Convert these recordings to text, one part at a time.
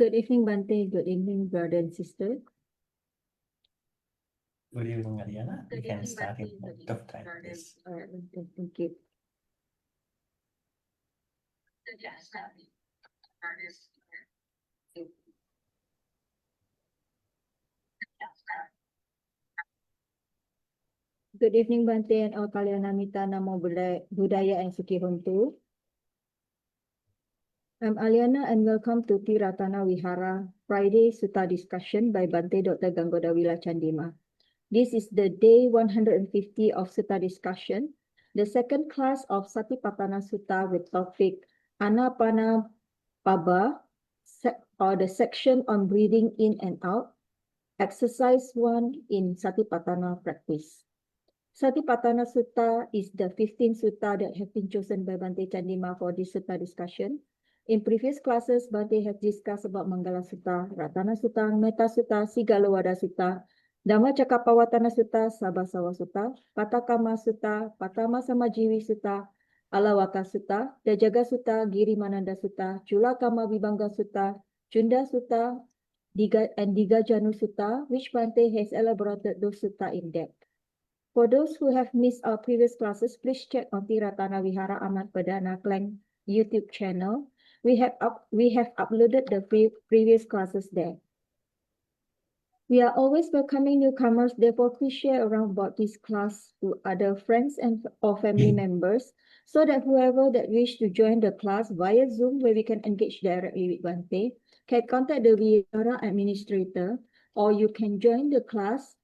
Good evening, Bhante. Good evening, brother and sister. Good evening, Ariana. We Good can evening, start in Bhante. a Good bit of evening, time, brother. please. All right, Bhante, thank you. Good evening, Bhante and all Kalyanamita. Namo Buddhaya and Sukhi Hontu. I'm Aliana and welcome to Ti-Ratana Vihara Friday Sutta discussion by Bhante Dr. Ganggodawila Chandima. This is the day 150 of Sutta discussion, the second class of Satipaṭṭhāna Sutta with topic Ānāpānapabba, or the section on breathing in and out, exercise 1 in Satipaṭṭhāna practice. Satipaṭṭhāna Sutta is the 15th sutta that have been chosen by Bhante Chandima for this sutta discussion. In previous classes, Bhante has discussed about Manggala Sutta, Ratana Sutta, Metta Sutta, Sigalowada Sutta, Dhammacakkappavattana Sutta, Sabbasawa Sutta, Patākamma Sutta, Patama Samajivi Sutta, Alawaka Sutta, Dajaga Sutta, Girimananda Sutta, Chulakamma Vibhanga Sutta, Chunda Sutta, and Digajanu Sutta, which Bhante has elaborated those sutta in depth. For those who have missed our previous classes, please check on Ti-Ratana Vihara Ānāpānapabba Klang YouTube channel. We have uploaded the previous classes there. We are always welcoming newcomers, therefore please share around about this class to other friends or family members so that whoever that wish to join the class via Zoom where we can engage directly with Bhante can contact the Vihara administrator, or you can join the class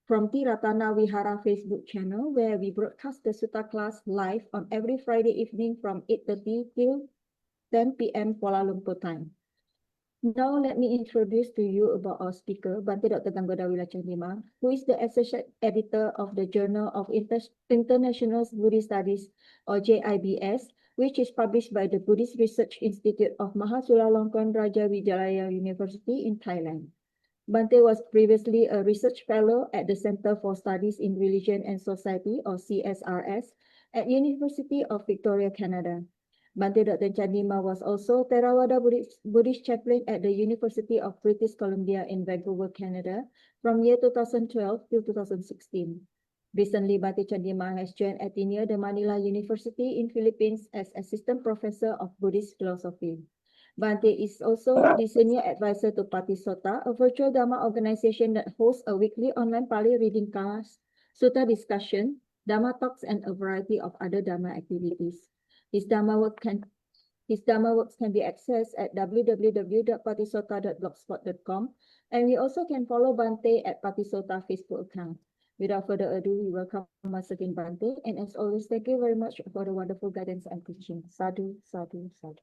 from Ti-Ratana Vihara Facebook channel, where we broadcast the Sutta class live on every Friday evening from 8:30 till 10 p.m. Kuala Lumpur time. Now let me introduce to you about our speaker, Bhante Dr. Ganggodawila Chandima, who is the associate editor of the Journal of International Buddhist Studies, or JIBS, which is published by the Buddhist Research Institute of Mahachulalongkorn Raja Wijaya University in Thailand. Bhante was previously a research fellow at the Center for Studies in Religion and Society, or CSRS, at University of Victoria, Canada. Bhante Dr. Chandima was also Theravada Buddhist chaplain at the University of British Columbia in Vancouver, Canada, from year 2012 to 2016. Recently, Bhante Chandima has joined Ateneo de Manila University in Philippines as assistant professor of Buddhist philosophy. Bhante is also the senior advisor to Patisotta, a virtual Dhamma organization that hosts a weekly online Pali reading class, Sutta discussion, Dhamma talks, and a variety of other Dhamma activities. His Dhamma works can be accessed at www.patisotta.blogspot.com, and we also can follow Bhante at Patisotta Facebook account. Without further ado, we welcome once again Bhante, and as always, thank you very much for the wonderful guidance and teaching. Sadhu, sadhu, sadhu.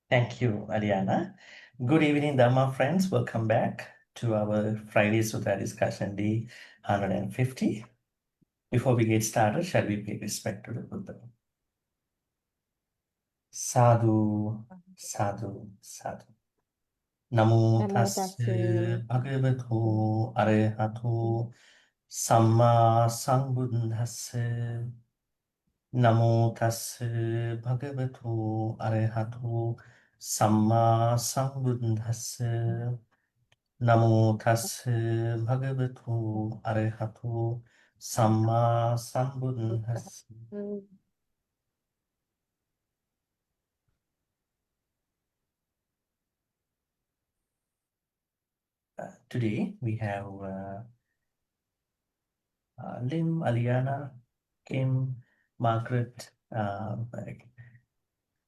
Thank you, Ariana. Good evening, Dhamma friends. Welcome back to our Friday Sutta discussion day 150. Before we get started, shall we pay respect to the Buddha? Sadhu, sadhu, sadhu. Namo tassa bhagavato arahato samma sambuddhassa. Namo tassa bhagavato arahato samma sambuddhassa. Namo tassa bhagavato arahato samma sambuddhassa. Today we have Lim, Aliana, Kim, Margaret.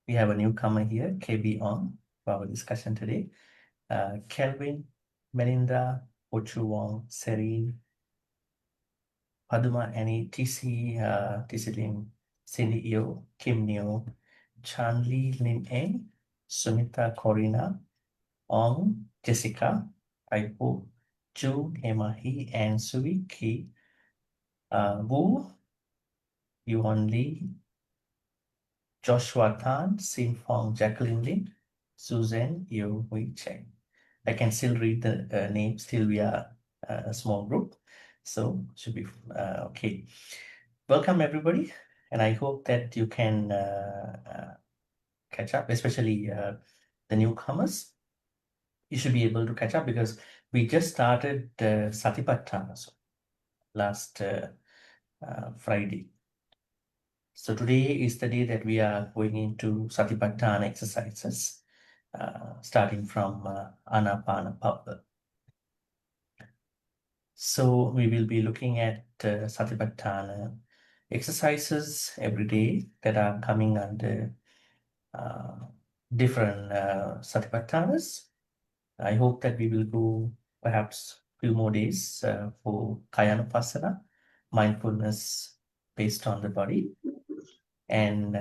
We have a newcomer here, KB on, for our discussion today. Kelvin, Melinda, Ochu Wong, Serene, Paduma Annie, TC, TC Lim, Cindy Eo, Kim Neo, Chanli Lim Eng, Sumita Corina, Ong, Jessica, Aipo, Joe, Hemahi, and Suvi Ki, Wu, Yuan Lee, Joshua Tan, Sin Fong, Jacqueline Lin, Susan Yu Hui Cheng. I can still read the names, still we are a small group, so should be okay. Welcome everybody, and I hope that you can catch up, especially the newcomers. You should be able to catch up because we just started Satipaṭṭhāna last Friday. So today is the day that we are going into Satipaṭṭhāna exercises, starting from Ānāpānapabba. So we will be looking at Satipaṭṭhāna exercises every day that are coming under different Satipaṭṭhānas. I hope that we will go perhaps a few more days for Kayanupassana, mindfulness based on the body. And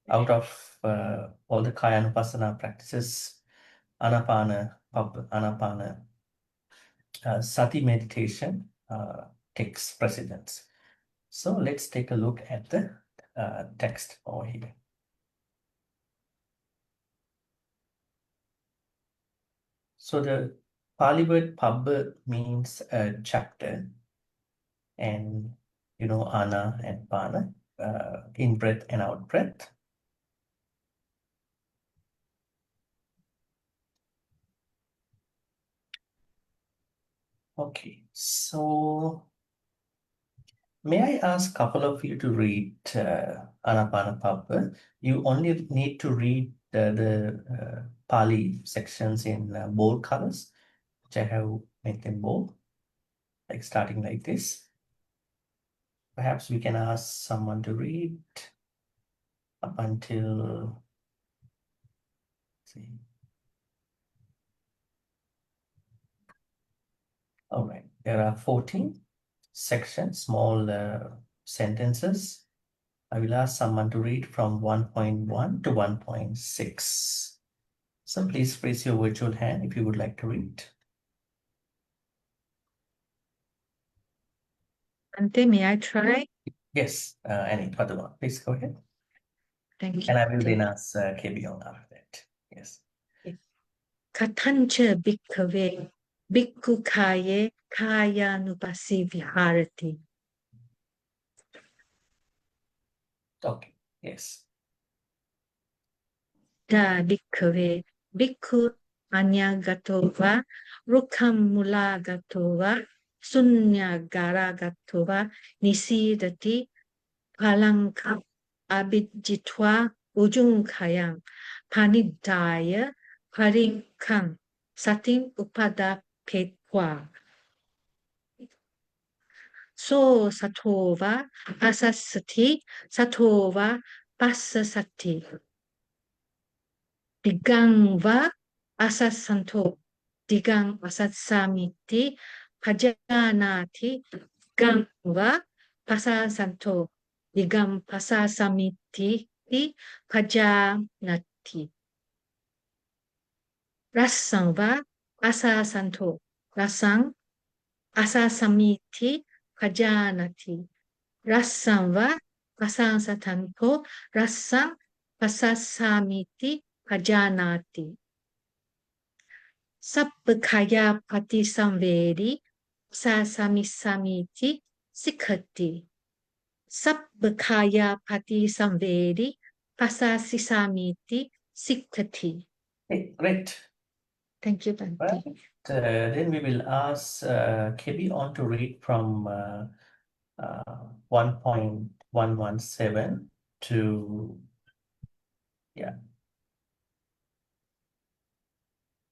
out of all the Kayanupassana practices, Ānāpānapabba, Sati meditation takes precedence. So let's take a look at the text over here. So the Pali word Pabba means a chapter, and you know Ana and Pana, in breath and out breath. Okay, so may I ask a couple of you to read Ānāpānapabba? You only need to read the Pali sections in bold colors, which I have made them bold, like starting like this. Perhaps we can ask someone to read up until, see. All right, there are 14 sections, small sentences. I will ask someone to read from 1.1 to 1.6. So please raise your virtual hand if you would like to read. Bhante, may I try? Yes, Annie, Padma, please go ahead. Thank you. And I will then ask KB on after that. Yes. Katancha bhikkhave bhikkhu kaye kayanupassi viharati. Okay, yes. Da bhikkhave bhikkhu anyagato va rukkam mulagato va sunyagaragato va nisidati palanka abhijitva ujungkayang panidaya parinkang satin upadapetva. So satova asasati satova passasati. Digang va asasanto digang asatsamiti pajanati digang va pasasanto digam pasasamiti pajanati. Rasang va asasanto rasang asasamiti pajanati. Rasang va pasasanto rasang pasasamiti pajanati. Sappakaya patisamvedi sasamisamiti sikhati. Sappakaya patisamvedi pasasisamiti sikhati. Hey, great. Thank you, Bhante. Right. Then we will ask KB on to read from 1.117 to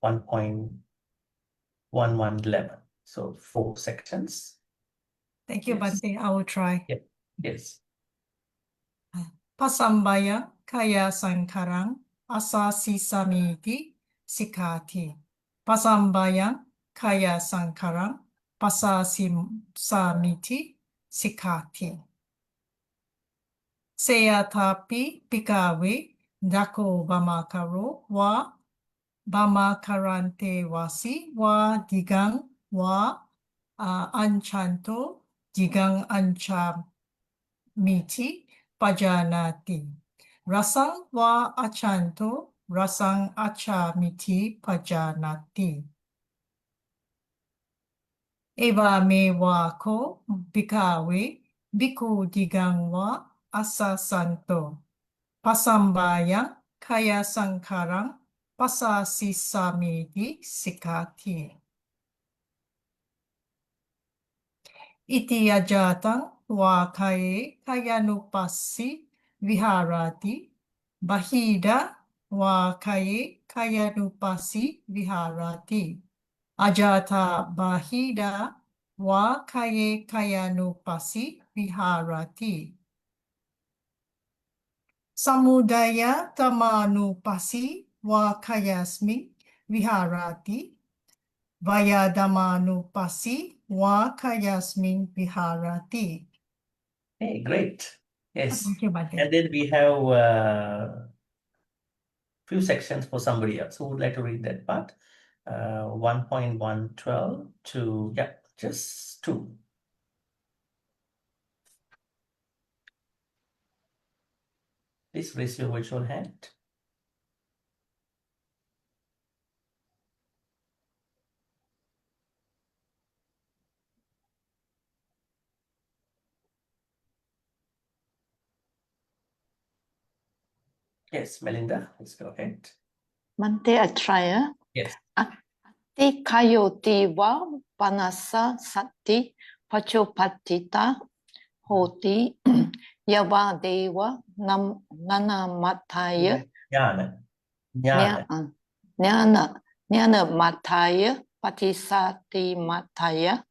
1.11. So 4 sections. Thank you, Yes. Bhante. I will try. Yeah. Yes. Pasambaya kaya sankarang asasisamiti sikati. Pasambaya kaya sankarang pasasimsamiti sikati. Seyatapi pikawe dako bamakaro wa bamakarante wasi wa digang wa anchanto digang anchamiti pajanati. Rasang wa achanto rasang achamiti pajanati. Eva me wa ko bikawe biku digang wa asasanto. Pasambayang kaya sankarang pasasisamiti sikkati. Iti ajatang wa kayanupassi viharati bahida wa kayanupassi viharati. Ajata bahida wa kayanupassi viharati. Samudaya tamanupassi wa kayasmin viharati. Vayadamanupassi wa kayasmin viharati. Hey, great. Yes. Thank you, Bhante. And then we have few sections for somebody else who would like to read that part. 1.112 to, yeah, just 2. Please raise your virtual hand. Yes, Melinda, let's go ahead. Bhante, I try. Yes. Ati kayoti va panasa sati pachopattita hoti yava deva nanamataya Jnana. Jnana. Jnana mataya patisati mataya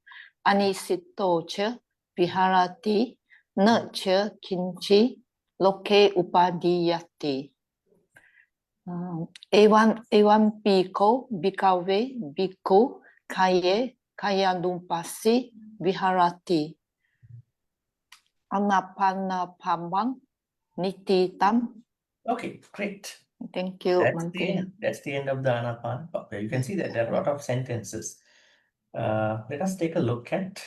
anisitocha viharati nacha kinchi loke upadiyati. Evan biko bikave biku kayanumpasi viharati. Ānāpānapabba nititam. Okay, great. Thank you, Bhante. That's the end of the Ānāpānapabba. You can see that there are a lot of sentences. Let us take a look at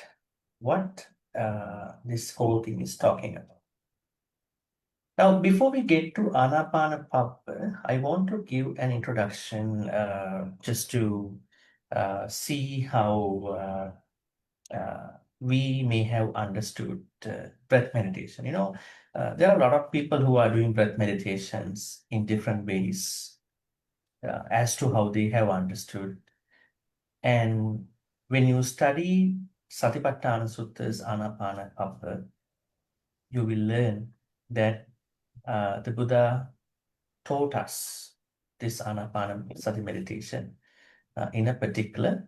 what this whole thing is talking about. Now, before we get to Ānāpānapabba, I want to give an introduction just to see how we may have understood breath meditation. You know, there are a lot of people who are doing breath meditations in different ways as to how they have understood. And when you study Satipaṭṭhāna Sutta's Ānāpānapabba, you will learn that the Buddha taught us this Ānāpānasati meditation in a particular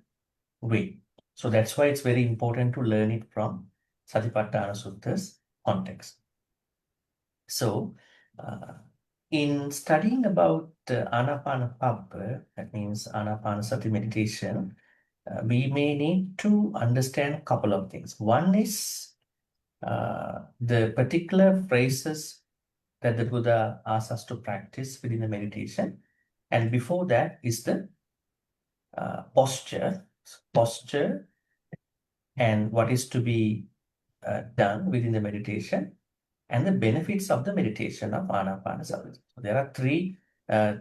way. So that's why it's very important to learn it from Satipaṭṭhāna Sutta's context. So in studying about Ānāpānapabba, that means Ānāpānasati meditation, we may need to understand a couple of things. One is the particular phrases that the Buddha asks us to practice within the meditation. And before that is the posture and what is to be done within the meditation and the benefits of the meditation of Ānāpānasati. So there are three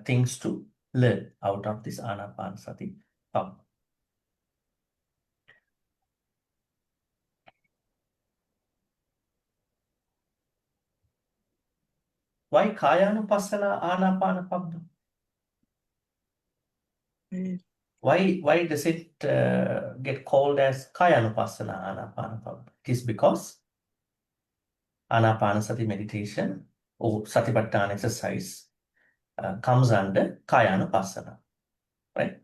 things to learn out of this Ānāpānasati pabba. Why Kāyanupassana Ānāpānapabba? Why does it get called as Kāyanupassana Ānāpānapabba? It is because Ānāpānasati meditation or Satipaṭṭhāna exercise comes under Kāyanupassana, right?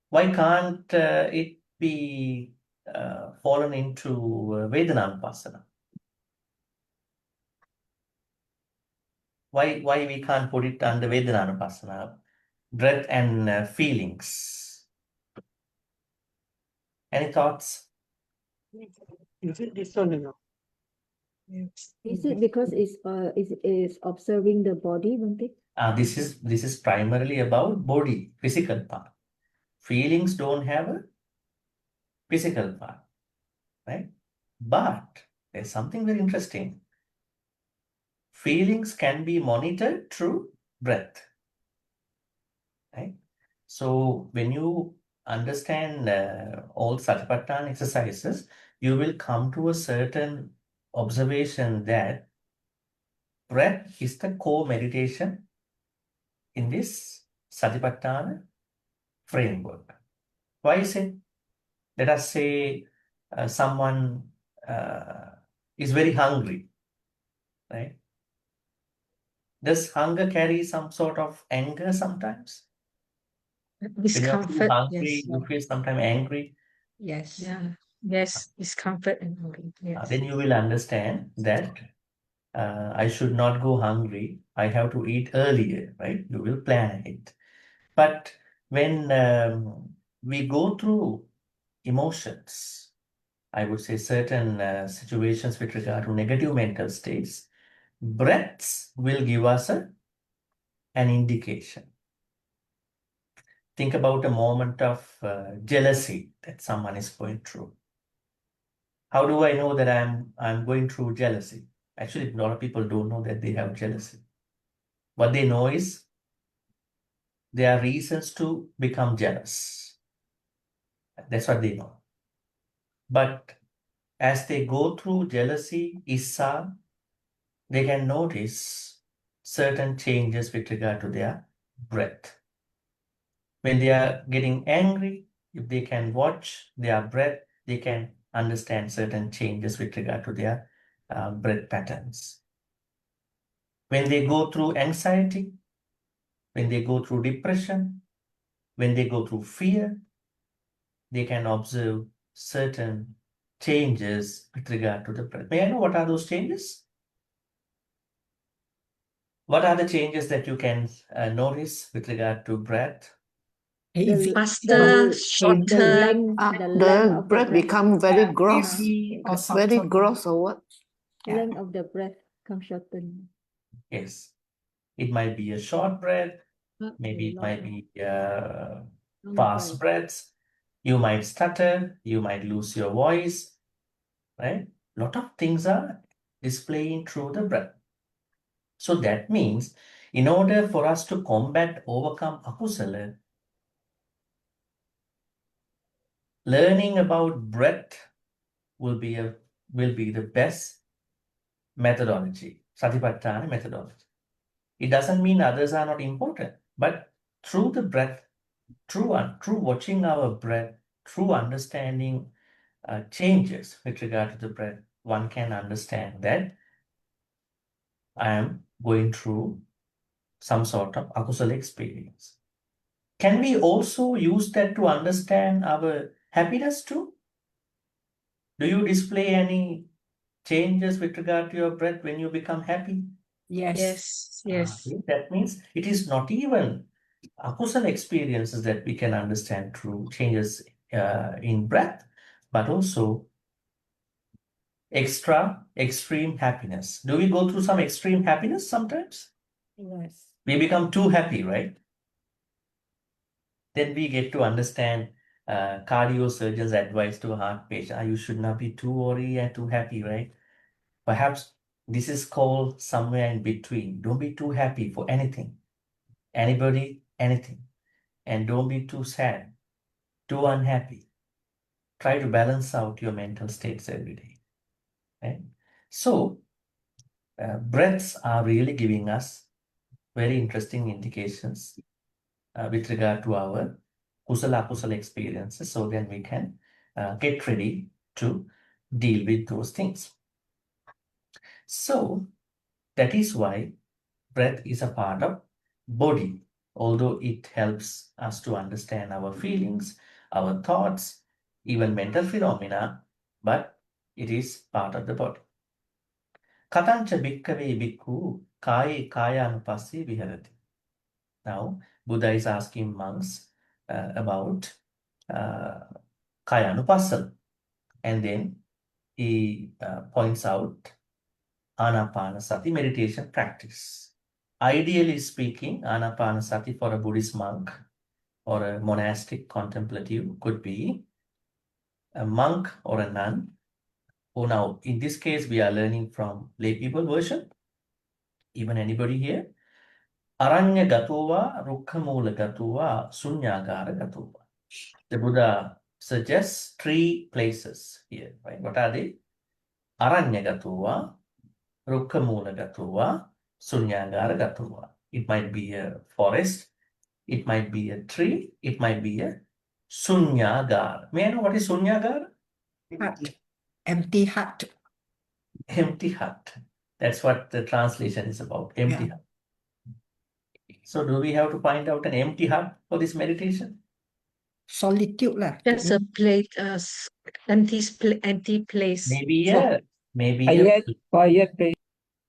Why can't it be fallen into Vedananupassana? Why we can't put it under Vedananupassana? Breath and feelings. Any thoughts? Is it this one or no? Is it because it's observing the body, Bhante? This is primarily about body, physical part. Feelings don't have a physical part, right? But there's something very interesting. Feelings can be monitored through breath, right? So when you understand all Satipaṭṭhāna exercises, you will come to a certain observation that breath is the core meditation in this Satipaṭṭhāna framework. Why is it? Let us say someone is very hungry, right? Does hunger carry some sort of anger sometimes? When you are Discomfort. hungry, Yes. you feel sometimes angry. Yes. Yeah. Yes. Discomfort and all. Yes. Then you will understand that I should not go hungry. I have to eat earlier, right? You will plan it. But when we go through emotions, I would say certain situations with regard to negative mental states, breaths will give us an indication. Think about a moment of jealousy that someone is going through. How do I know that I'm going through jealousy? Actually, a lot of people don't know that they have jealousy. What they know is there are reasons to become jealous. That's what they know. But as they go through jealousy, issa, they can notice certain changes with regard to their breath. When they are getting angry, if they can watch their breath, they can understand certain changes with regard to their breath patterns. When they go through anxiety, when they go through depression, when they go through fear, they can observe certain changes with regard to the breath. May I know what are those changes? What are the changes that you can notice with regard to breath? The- Faster, the shorter. length, the The length of the breath breath, become very gross. Heavy or Very subtle. gross or what? Yeah. length of the breath come shorten. Yes. It might be a short breath, maybe it might be fast breaths. You might stutter, you might lose your voice, right? A lot of things are displaying through the breath. So that means in order for us to combat, overcome akusala, learning about breath will be the best methodology, Satipaṭṭhāna methodology. It doesn't mean others are not important, but through the breath, through watching our breath, through understanding changes with regard to the breath, one can understand that I am going through some sort of akusala experience. Can we also use that to understand our happiness too? Do you display any changes with regard to your breath when you become happy? Yes. Yes. Okay, that means it is not even akusala experiences that we can understand through changes in breath, but also extreme happiness. Do we go through some extreme happiness sometimes? Yes. We become too happy, right? Then we get to understand cardio surgeon's advice to a heart patient. You should not be too worried and too happy, right? Perhaps this is called somewhere in between. Don't be too happy for anything, anybody, anything. And don't be too sad, too unhappy. Try to balance out your mental states every day. Right? So, breaths are really giving us very interesting indications with regard to our kusala experiences, so then we can get ready to deal with those things. So that is why breath is a part of body, although it helps us to understand our feelings, our thoughts, even mental phenomena, but it is part of the body. Katancha bhikkave bhikkhu kaye kaya-anupassī viharati. Now, Buddha is asking monks about kaya-anupassana, and then he points out Ānāpānasati meditation practice. Ideally speaking, Ānāpānasati for a Buddhist monk or a monastic contemplative could be a monk or a nun. Oh, now in this case, we are learning from lay people version. Even anybody here. Aranya gatova, rukkhamula gatova, sunyagara gatova. The Buddha suggests 3 places here, right? What are they? Aranya gatova, rukkhamula gatova, sunyagara gatova. It might be a forest. It might be a tree. It might be a sunyagara. May I know what is sunyagara? Hut. Empty hut. Empty hut. That's what the translation is about. Empty Yeah. hut. So do we have to find out an empty hut for this meditation? Solitude lah. Just a place, empty place. Maybe for- maybe quiet place.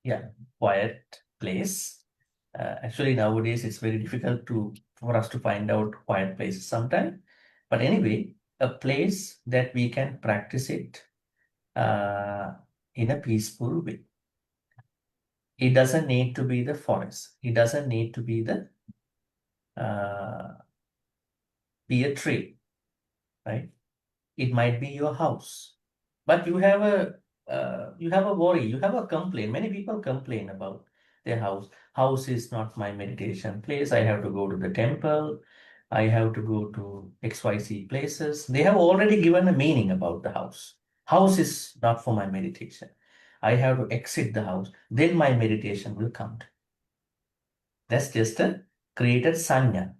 yeah, quiet place. Actually, nowadays it's very difficult for us to find out quiet places sometimes. But anyway, a place that we can practice it in a peaceful way. It doesn't need to be the forest. It doesn't need to be a tree, right? It might be your house, but you have a worry, you have a complaint. Many people complain about their house. House is not my meditation place. I have to go to the temple. I have to go to XYZ places. They have already given a meaning about the house. House is not for my meditation. I have to exit the house. Then my meditation will come. That's just a created sanya.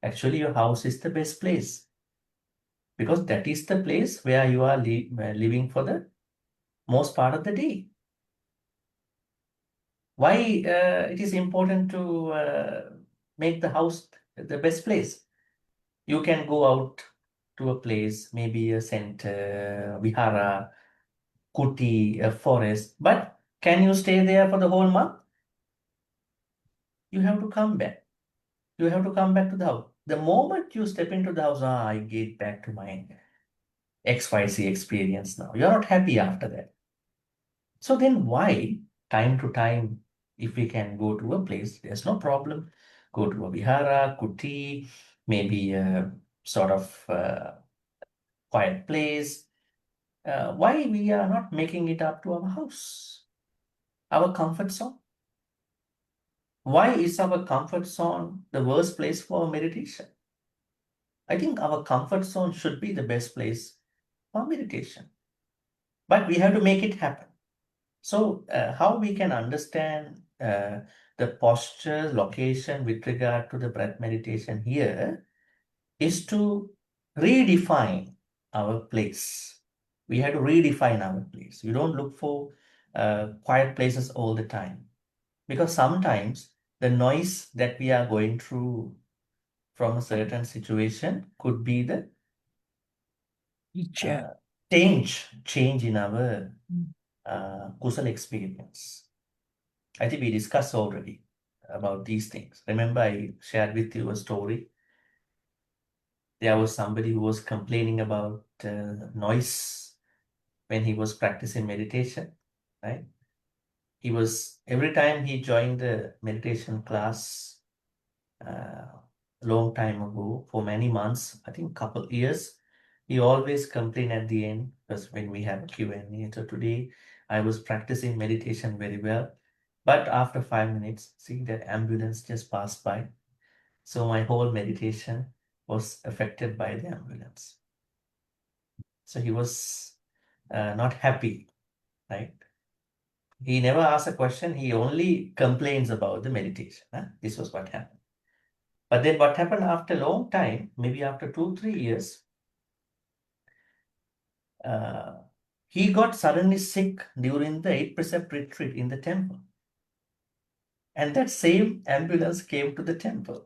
Actually, your house is the best place, because that is the place where you are living for the most part of the day. Why it is important to make the house the best place? You can go out to a place, maybe a center, vihara, kuti, a forest, but can you stay there for the whole month? You have to come back. You have to come back to the house. The moment you step into the house, I get back to my XYZ experience now. You're not happy after that. So then why, time to time, if we can go to a place, there's no problem. Go to a vihara, kuti, maybe a sort of quiet place. Why we are not making it up to our house, our comfort zone? Why is our comfort zone the worst place for meditation? I think our comfort zone should be the best place for meditation. But we have to make it happen. So how we can understand the posture, location with regard to the breath meditation here is to redefine our place. We have to redefine our place. We don't look for quiet places all the time, because sometimes the noise that we are going through from a certain situation could be the change in our kusala experience. I think we discussed already about these things. Remember, I shared with you a story. There was somebody who was complaining about noise when he was practicing meditation, right? He was, every time he joined the meditation class a long time ago, for many months, I think couple years, he always complained at the end, because when we have a Q&A. So today I was practicing meditation very well, but after 5 minutes, see that ambulance just passed by. So my whole meditation was affected by the ambulance. So he was not happy, right? He never asked a question. He only complains about the meditation. This was what happened. But then what happened after a long time, maybe after 2-3 years, he got suddenly sick during the 8 precept retreat in the temple. And that same ambulance came to the temple.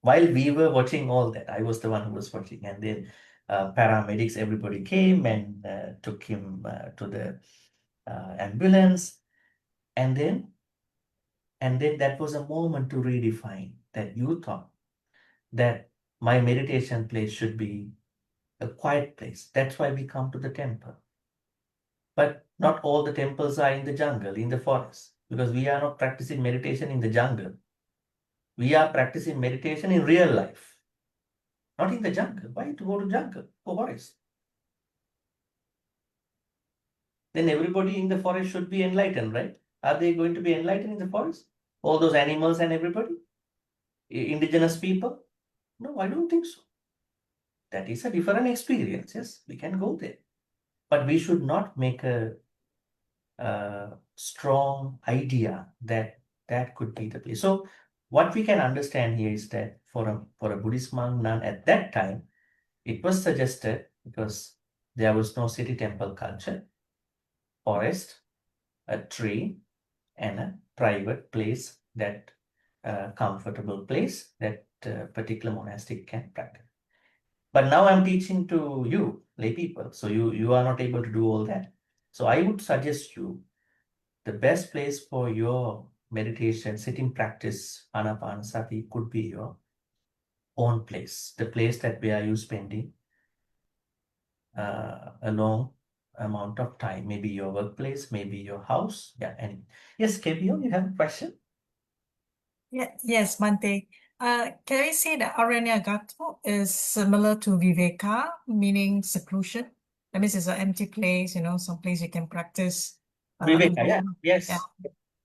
While we were watching all that, I was the one who was watching. And then paramedics, everybody came and took him to the ambulance. And then that was a moment to redefine that you thought that my meditation place should be a quiet place. That's why we come to the temple. But not all the temples are in the jungle, in the forest, because we are not practicing meditation in the jungle. We are practicing meditation in real life, not in the jungle. Why to go to jungle or forest? Then everybody in the forest should be enlightened, right? Are they going to be enlightened in the forest? All those animals and everybody? Indigenous people? No, I don't think so. That is a different experience. Yes, we can go there. But we should not make a strong idea that that could be the place. So what we can understand here is that for a Buddhist monk, nun at that time, it was suggested because there was no city temple culture, forest, a tree, and a private place, that comfortable place that particular monastic can practice. But now I'm teaching to you, lay people, so you are not able to do all that. So I would suggest you the best place for your meditation, sitting practice, Ānāpānasati could be your own place, the place that where you spending a long amount of time, maybe your workplace, maybe your house. Yeah, and yes, Kevio, you have a question? Yes, Bhante. Can I say that Aranyagato is similar to Viveka, meaning seclusion? That means it's an empty place, some place you can practice. Viveka, yeah, alone. yes. Yeah.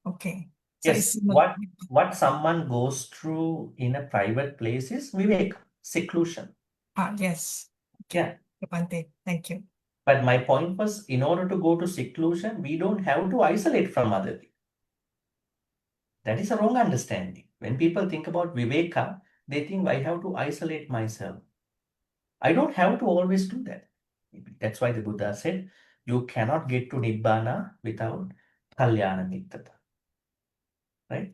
Okay. So Yes, it's similar. what someone goes through in a private place is Viveka, seclusion. Yes. Yeah. Bhante, thank you. But my point was, in order to go to seclusion, we don't have to isolate from other people. That is a wrong understanding. When people think about Viveka, they think I have to isolate myself. I don't have to always do that. That's why the Buddha said, you cannot get to Nibbana without Kalyana Mittata. Right?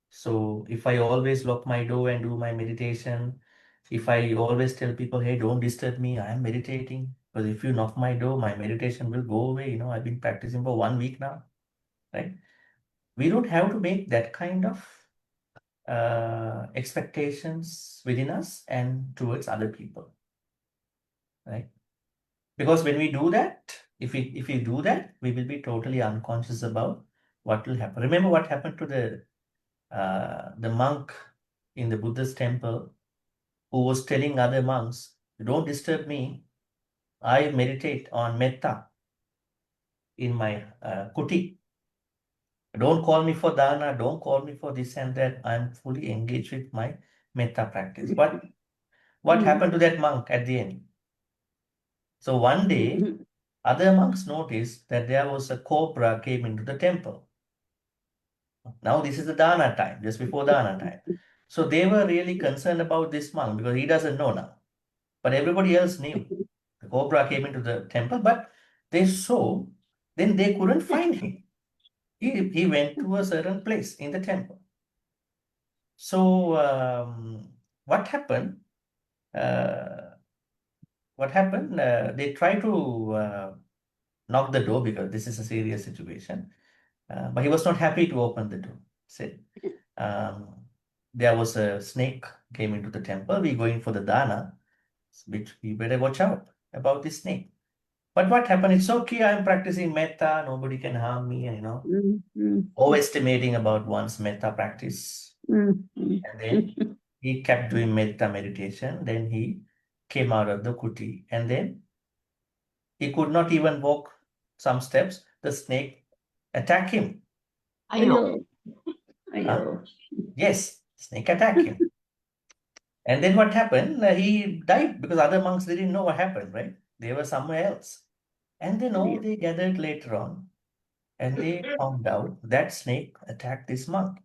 So if I always lock my door and do my meditation, if I always tell people, hey, don't disturb me, I am meditating. Because if you knock my door, my meditation will go away. I've been practicing for 1 week now. Right? We don't have to make that kind of expectations within us and towards other people. Right? Because when we do that, if we do that, we will be totally unconscious about what will happen. Remember what happened to the monk in the Buddha's temple who was telling other monks, don't disturb me. I meditate on metta in my kuti. Don't call me for dana. Don't call me for this and that. I'm fully engaged with my metta practice. But what happened to that monk at the end? So one day, other monks noticed that there was a cobra came into the temple. Now this is the dana time, just before dana time. So they were really concerned about this monk because he doesn't know now. But everybody else knew. The cobra came into the temple, but they saw, then they couldn't find him. He went to a certain place in the temple. So what happened? They tried to knock the door because this is a serious situation. But he was not happy to open the door. Said, there was a snake came into the temple. We're going for the dana, which we better watch out about this snake. But what happened? It's okay. I'm practicing metta. Nobody can harm me. Overestimating about one's metta practice. And then he kept doing metta meditation. Then he came out of the kuti. And then he could not even walk some steps. The snake attacked him. Ayo. Yes, snake attacked him. And then what happened? He died because other monks didn't know what happened, right? They were somewhere else. And then all they gathered later on and they found out that snake attacked this monk.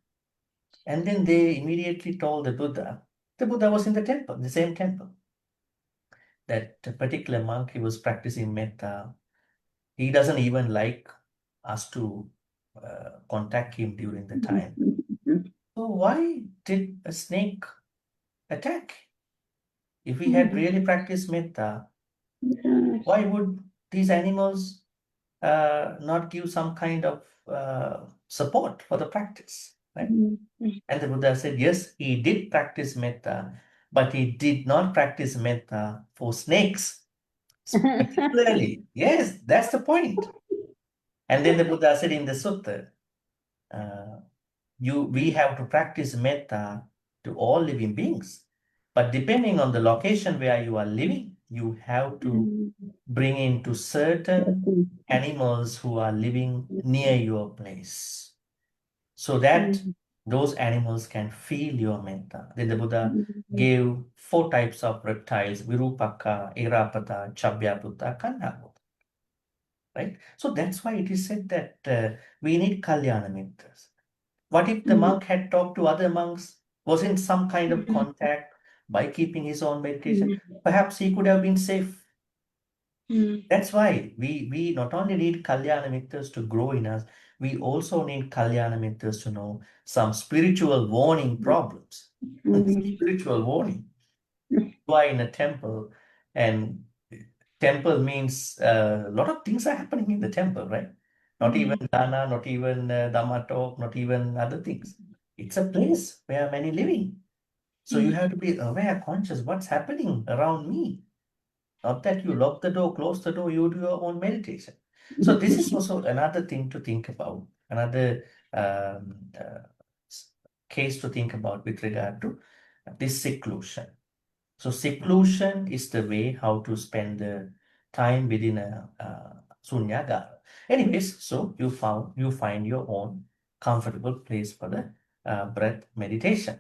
And then they immediately told the Buddha. The Buddha was in the temple, the same temple. That particular monk, he was practicing metta. He doesn't even like us to contact him during the time. So why did a snake attack? If we had really practiced metta, why would these animals not give some kind of support for the practice? Right? And the Buddha said, yes, he did practice metta, but he did not practice metta for snakes. Particularly, yes, that's the point. And then the Buddha said in the sutta, we have to practice metta to all living beings. But depending on the location where you are living, you have to bring into certain animals who are living near your place, so that those animals can feel your metta. Then the Buddha gave 4 types of reptiles: Virupaka, Irapata, Chabhyaputta, Kandhaputta. Right? So that's why it is said that we need Kalyana Mitras. What if the monk had talked to other monks, was in some kind of contact by keeping his own meditation? Perhaps he could have been safe. That's why we not only need Kalyana Mitras to grow in us, we also need Kalyana Mitras to know some spiritual warning problems. Spiritual warning. You are in a temple, and temple means a lot of things are happening in the temple, right? Not even Dana, not even Dhamma talk, not even other things. It's a place where many living. So you have to be aware, conscious, what's happening around me. Not that you lock the door, close the door, you do your own meditation. So this is also another thing to think about, another case to think about with regard to this seclusion. So seclusion is the way how to spend the time within a sunyagara. Anyways, so you find your own comfortable place for the breath meditation.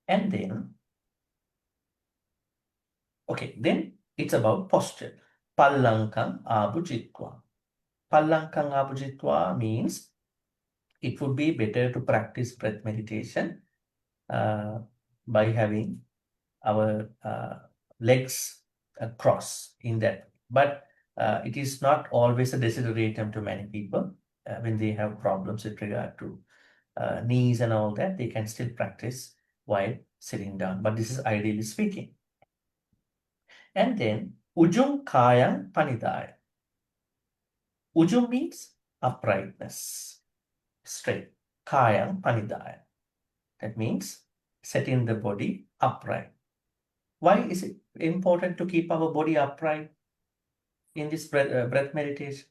And then, okay, then it's about posture. Pallankam abhujitva. Pallankam abhujitva means it would be better to practice breath meditation by having our legs cross in that. But it is not always a desideratum to many people. When they have problems with regard to knees and all that, they can still practice while sitting down. But this is ideally speaking. And then ujung kayang panidaya. Ujung means uprightness, straight. Kayang panidaya. That means setting the body upright. Why is it important to keep our body upright in this breath meditation?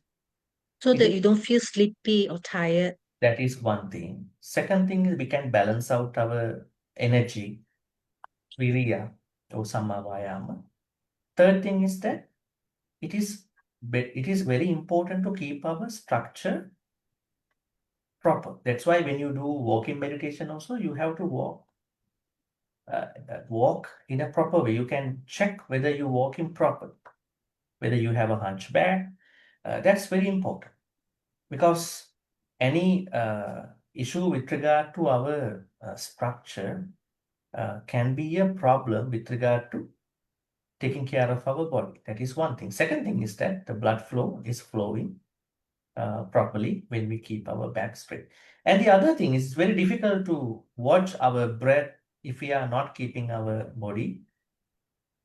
So It that is- you don't feel sleepy or tired. That is one thing. Second thing is we can balance out our energy, viriya or samavayama. Third thing is that it is very important to keep our structure proper. That's why when you do walking meditation also, you have to walk in a proper way. You can check whether you walk in proper, whether you have a hunchback. That's very important, because any issue with regard to our structure can be a problem with regard to taking care of our body. That is one thing. Second thing is that the blood flow is flowing properly when we keep our back straight. And the other thing is it's very difficult to watch our breath if we are not keeping our body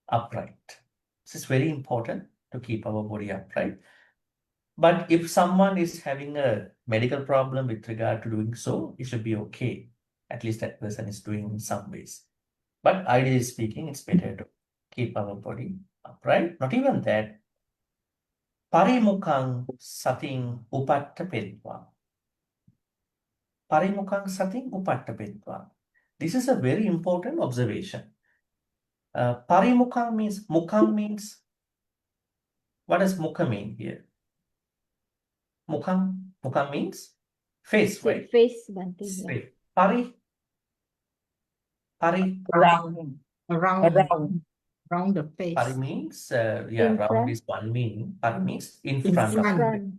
upright. This is very important to keep our body upright. But if someone is having a medical problem with regard to doing so, it should be okay. At least that person is doing in some ways. But ideally speaking, it's better to keep our body upright. Not even that. Parimukang sating upattapetva. Parimukang sating upattapetva. This is a very important observation. Parimukang means, what does mukha mean here? Mukha means face, right? Face, Bhante. Yeah. Face. Pari. Around. Around the face. Pari means, In round front. is one meaning. Pari means in In front of. front.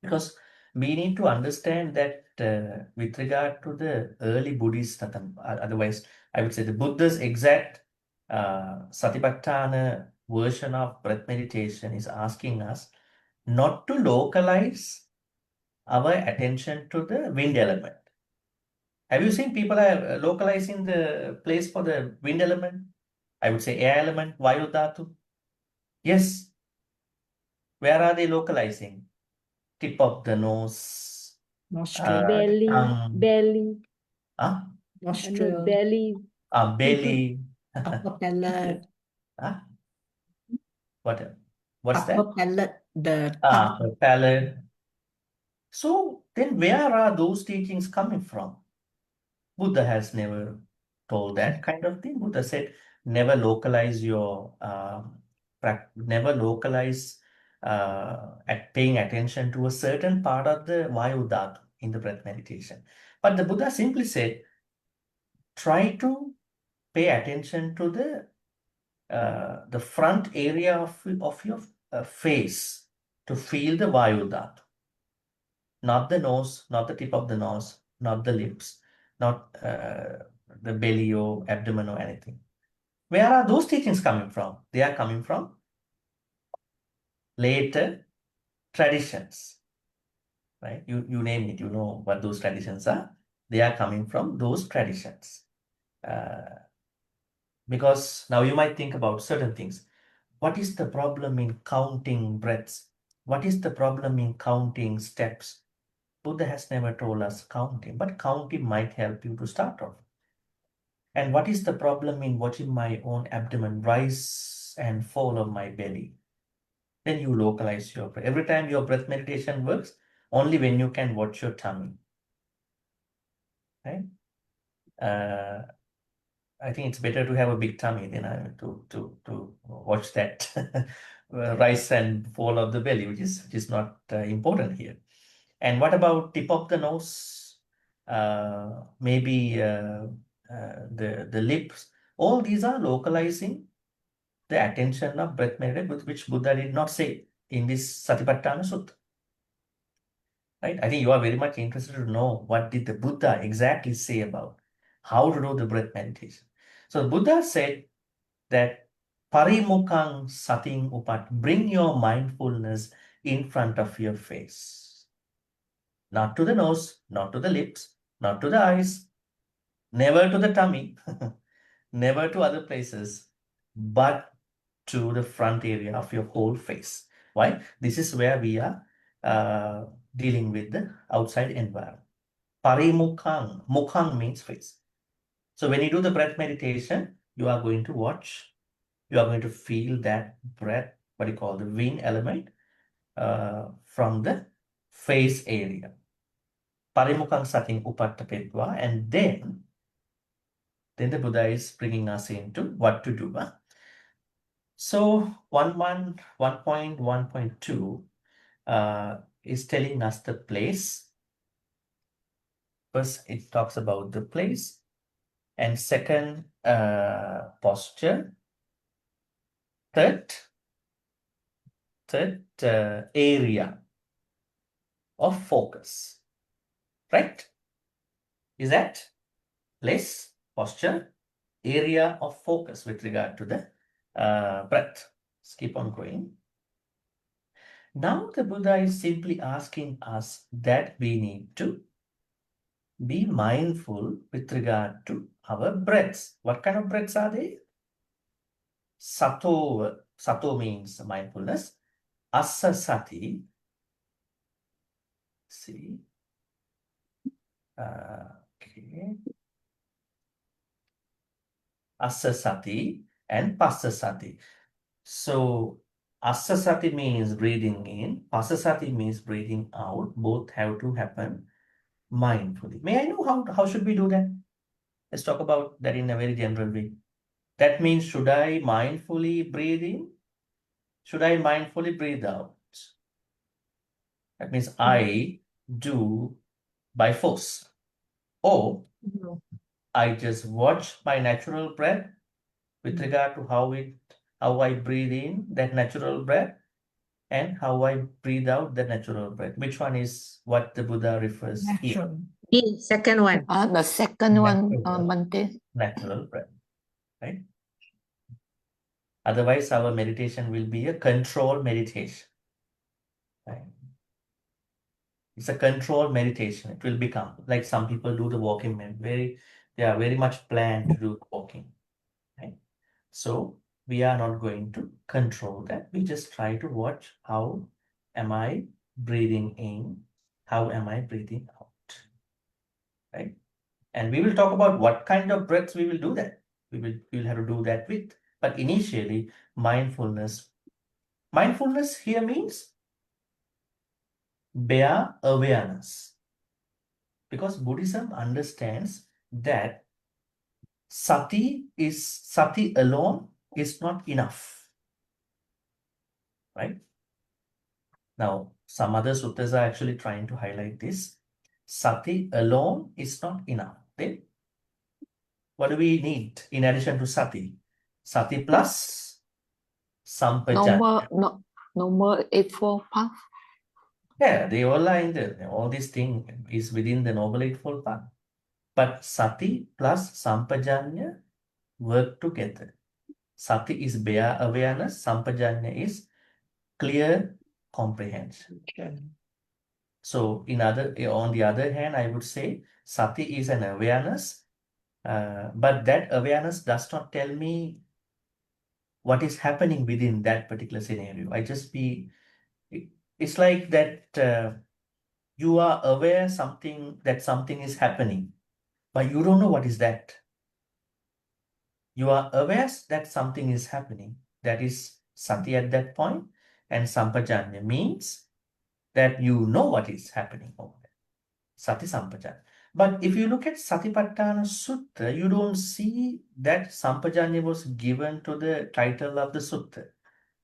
Because we need to understand that with regard to the early Buddhist, otherwise I would say the Buddha's exact Satipaṭṭhāna version of breath meditation is asking us not to localize our attention to the wind element. Have you seen people are localizing the place for the wind element? I would say air element, Vayu Dhatu. Yes. Where are they localizing? Tip of the nose, Nostril. Belly, tongue, belly, Nostril. belly. belly. Upper palate. What's that? Upper palate. The tongue. The palate. So then where are those teachings coming from? Buddha has never told that kind of thing. Buddha said, never localize your, never localize at paying attention to a certain part of the Vayu Dhatu in the breath meditation. But the Buddha simply said, try to pay attention to the front area of your face to feel the Vayu Dhatu. not the nose, not the tip of the nose, not the lips, not the belly or abdomen or anything. Where are those teachings coming from? They are coming from later traditions, right? You name it, you know what those traditions are. They are coming from those traditions. Because now you might think about certain things. What is the problem in counting breaths? What is the problem in counting steps? Buddha has never told us counting, but counting might help you to start off. And what is the problem in watching my own abdomen rise and fall on my belly? Then you localize your breath. Every time your breath meditation works, only when you can watch your tummy. Right? I think it's better to have a big tummy than to watch that rise and fall of the belly, which is not important here. And what about tip of the nose? Maybe the lips. All these are localizing the attention of breath meditation, which Buddha did not say in this Satipaṭṭhāna Sutta. Right? I think you are very much interested to know what did the Buddha exactly say about how to do the breath meditation. So Buddha said that parimukhaṃ satiṃ upat, bring your mindfulness in front of your face. Not to the nose, not to the lips, not to the eyes, never to the tummy, never to other places, but to the front area of your whole face. Why? This is where we are dealing with the outside environment. Parimukhaṃ, mukhaṃ means face. So when you do the breath meditation, you are going to watch, you are going to feel that breath, what you call the wind element, from the face area. Parimukhaṃ satiṃ upattapetva, and then the Buddha is bringing us into what to do. So 1.1.2 is telling us the place. First, it talks about the place, and second, posture. Third area of focus, right? Is that place, posture, area of focus with regard to the breath. Let's keep on going. Now the Buddha is simply asking us that we need to be mindful with regard to our breaths. What kind of breaths are they? Sato means mindfulness. Assa sati. See. Okay. Assa sati and passa sati. So assa sati means breathing in, passa sati means breathing out. Both have to happen mindfully. May I know how should we do that? Let's talk about that in a very general way. That means, should I mindfully breathe in? Should I mindfully breathe out? That means I do by force. Or I just watch my natural breath with regard to how I breathe in that natural breath and how I breathe out the natural breath. Which one is what the Buddha refers here? Natural. The second one. The second one, Natural. Bhante. Natural breath, right? Otherwise, our meditation will be a controlled meditation. Right? It's a controlled meditation. It will become like some people do the walking. They are very much planned to do walking. Right? So we are not going to control that. We just try to watch how am I breathing in, how am I breathing out. Right? And we will talk about what kind of breaths we will do that. We will have to do that with. But initially, mindfulness. Mindfulness here means bare awareness. Because Buddhism understands that sati alone is not enough. Right? Now, some other suttas are actually trying to highlight this. Sati alone is not enough. Then what do we need in addition to sati? Sati plus sampajañña. No more 8-4 path. Yeah, they all are all this thing is within the Noble Eightfold Path. But Sati plus Sampajanya work together. Sati is bare awareness, Sampajanya is clear comprehension. Okay. So on the other hand, I would say Sati is an awareness, but that awareness does not tell me what is happening within that particular scenario. It's like that you are aware that something is happening, but you don't know what is that. You are aware that something is happening. That is Sati at that point, and Sampajanya means that you know what is happening over there. Sati Sampajanya. But if you look at Satipaṭṭhāna Sutta, you don't see that Sampajanya was given to the title of the Sutta.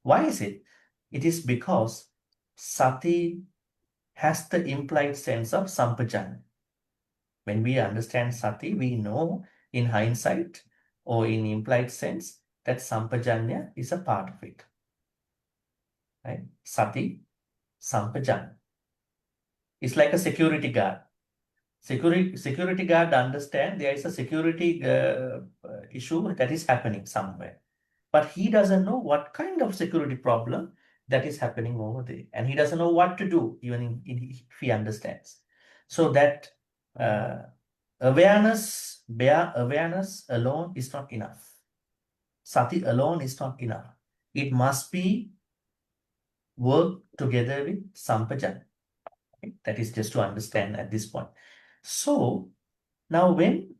Why is it? It is because Sati has the implied sense of Sampajanya. When we understand Sati, we know in hindsight or in implied sense that Sampajanya is a part of it. Right? Sati, Sampajanya. It's like a security guard. Security guard understand there is a security issue that is happening somewhere. But he doesn't know what kind of security problem that is happening over there. And he doesn't know what to do, even if he understands. So that bare awareness alone is not enough. Sati alone is not enough. It must be worked together with Sampajanya. Okay? That is just to understand at this point. So now when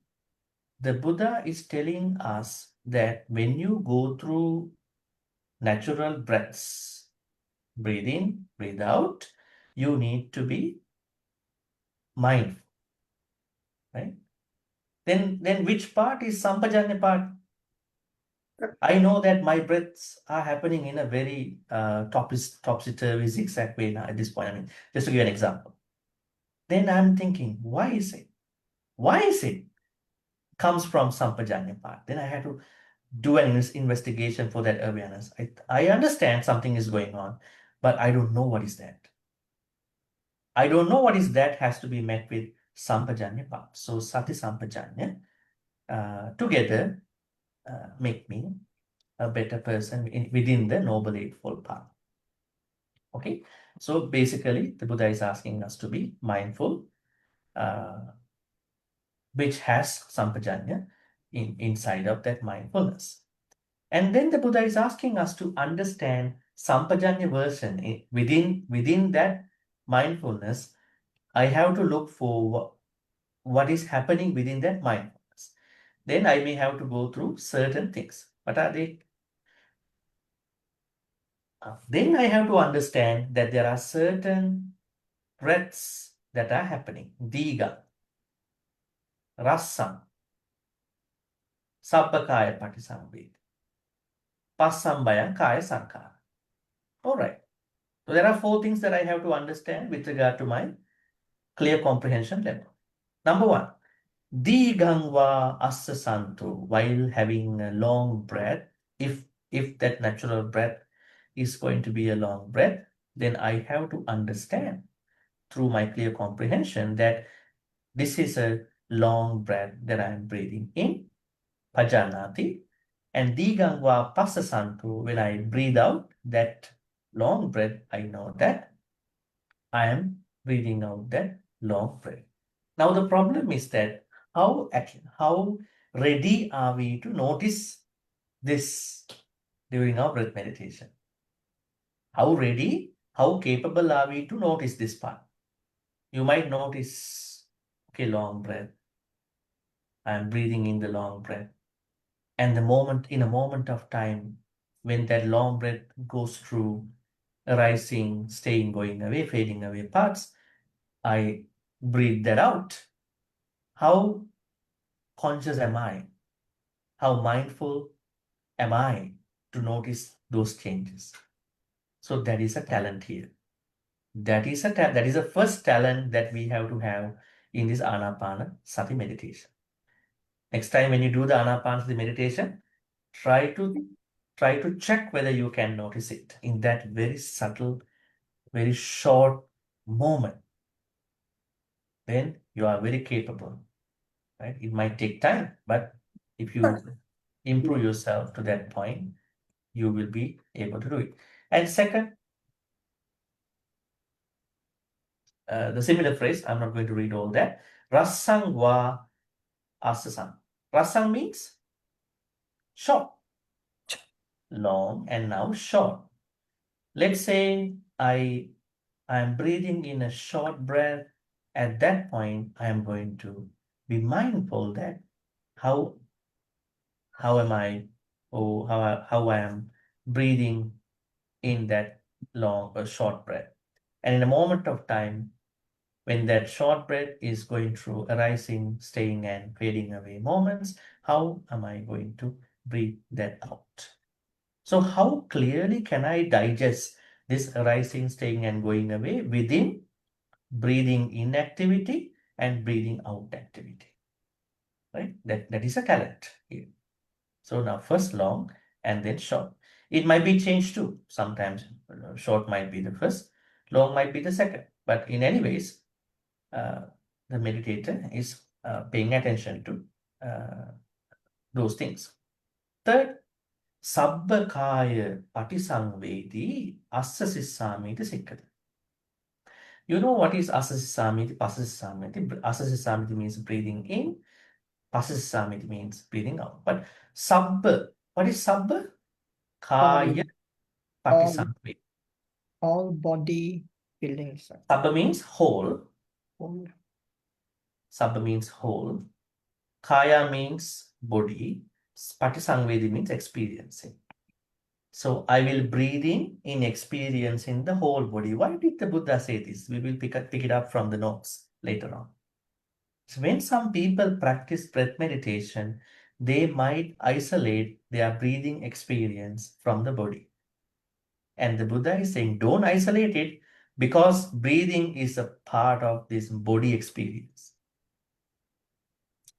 the Buddha is telling us that when you go through natural breaths, breathe in, breathe out, you need to be mindful, right? Then which part is Sampajanya part? I know that my breaths are happening in a very topsy-turvy, zigzag way now at this point. I mean, just to give an example. Then I'm thinking, why is it? Why is it? Comes from Sampajanya part. Then I had to do an investigation for that awareness. I understand something is going on, but I don't know what is that. I don't know what is that has to be met with Sampajanya part. So Sati Sampajanya together make me a better person within the Noble Eightfold Path. Okay, so basically the Buddha is asking us to be mindful, which has Sampajanya inside of that mindfulness. And then the Buddha is asking us to understand Sampajanya version within that mindfulness. I have to look for what is happening within that mindfulness. Then I may have to go through certain things. What are they? Then I have to understand that there are certain breaths that are happening. Diga, Rasam, Sabbakaya Patisambheda, Passambaya Kaya Sankara. All right. So there are 4 things that I have to understand with regard to my clear comprehension level. Number 1, Digangva Assa Santu, while having a long breath, if that natural breath is going to be a long breath, then I have to understand through my clear comprehension that this is a long breath that I am breathing in, Pajanati, and Digangva Passa Santu, when I breathe out that long breath, I know that I am breathing out that long breath. Now the problem is that how ready are we to notice this during our breath meditation? How ready, how capable are we to notice this part? You might notice, okay, long breath. I'm breathing in the long breath. And in a moment of time, when that long breath goes through arising, staying, going away, fading away parts, I breathe that out. How conscious am I? How mindful am I to notice those changes? So that is a talent here. That is the first talent that we have to have in this Ānāpānasati meditation. Next time when you do the Ānāpānasati meditation, try to check whether you can notice it in that very subtle, very short moment, then you are very capable, right? It might take time, but if you improve yourself to that point, you will be able to do it. And second, the similar phrase, I'm not going to read all that. Rasang wa asasang. Rasang means short, long, and now short. Let's say I'm breathing in a short breath. At that point, I am going to be mindful that how am I, or how I am breathing in that long or short breath. And in a moment of time, when that short breath is going through arising, staying, and fading away moments, how am I going to breathe that out? So how clearly can I digest this arising, staying, and going away within breathing in activity and breathing out activity, right? That is a talent here. So now first long and then short. It might be changed too. Sometimes short might be the first, long might be the second. But in any ways, the meditator is paying attention to those things. Third, Sabbakaya patisangvedi assasisamiti sikkati. You know what is assasisamiti, pasasisamiti? Assasisamiti means breathing in, pasasisamiti means breathing out. But sabba, what is sabba? Kaya patisangvedi. All body feelings. Sabba means whole. All. Sabba means whole. Kaya means body. Patisangvedi means experiencing. So I will breathe in experiencing the whole body. Why did the Buddha say this? We will pick it up from the notes later on. So when some people practice breath meditation, they might isolate their breathing experience from the body. And the Buddha is saying, don't isolate it, because breathing is a part of this body experience.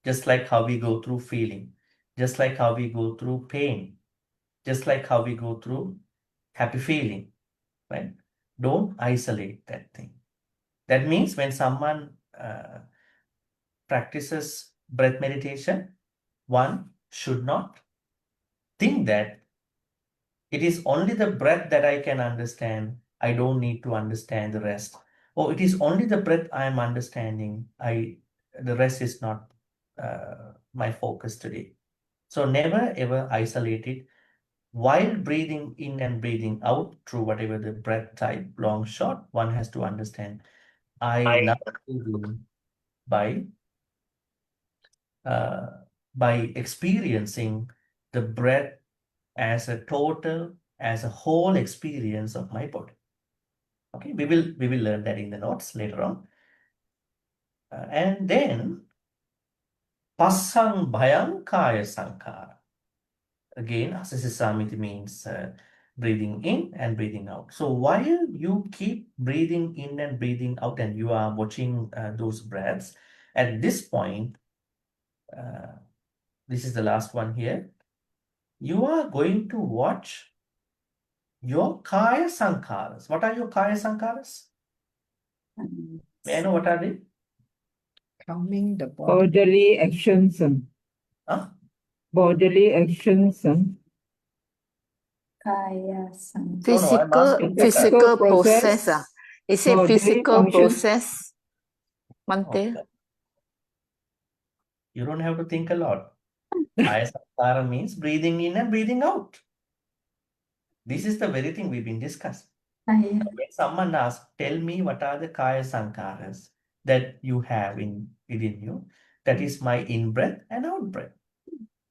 Just like how we go through feeling, just like how we go through pain, just like how we go through happy feeling, right? Don't isolate that thing. That means when someone practices breath meditation, one should not think that it is only the breath that I can understand. I don't need to understand the rest. Or it is only the breath I am understanding. The rest is not my focus today. So never ever isolate it. While breathing in and breathing out through whatever the breath type, long, short, one has to understand. I now breathing by experiencing the breath as a total, as a whole experience of my body. Okay, we will learn that in the notes later on. And then Passang Bhayang Kaya Sankara. Again, Asasisamiti means breathing in and breathing out. So while you keep breathing in and breathing out and you are watching those breaths, at this point, this is the last one here, you are going to watch your Kaya Sankaras. What are your Kaya Sankaras? May I know what are they? Calming the body. Bodily actions. Huh? Bodily actions. Kaya I'm physical asking physical process. Is it bodily physical function. process, Bhante? Okay. You don't have to think a lot. Kaya Sankara means breathing in and breathing out. This is the very thing we've been discussing. When someone asks, tell me what are the Kaya Sankaras that you have within you, that is my in-breath and out-breath.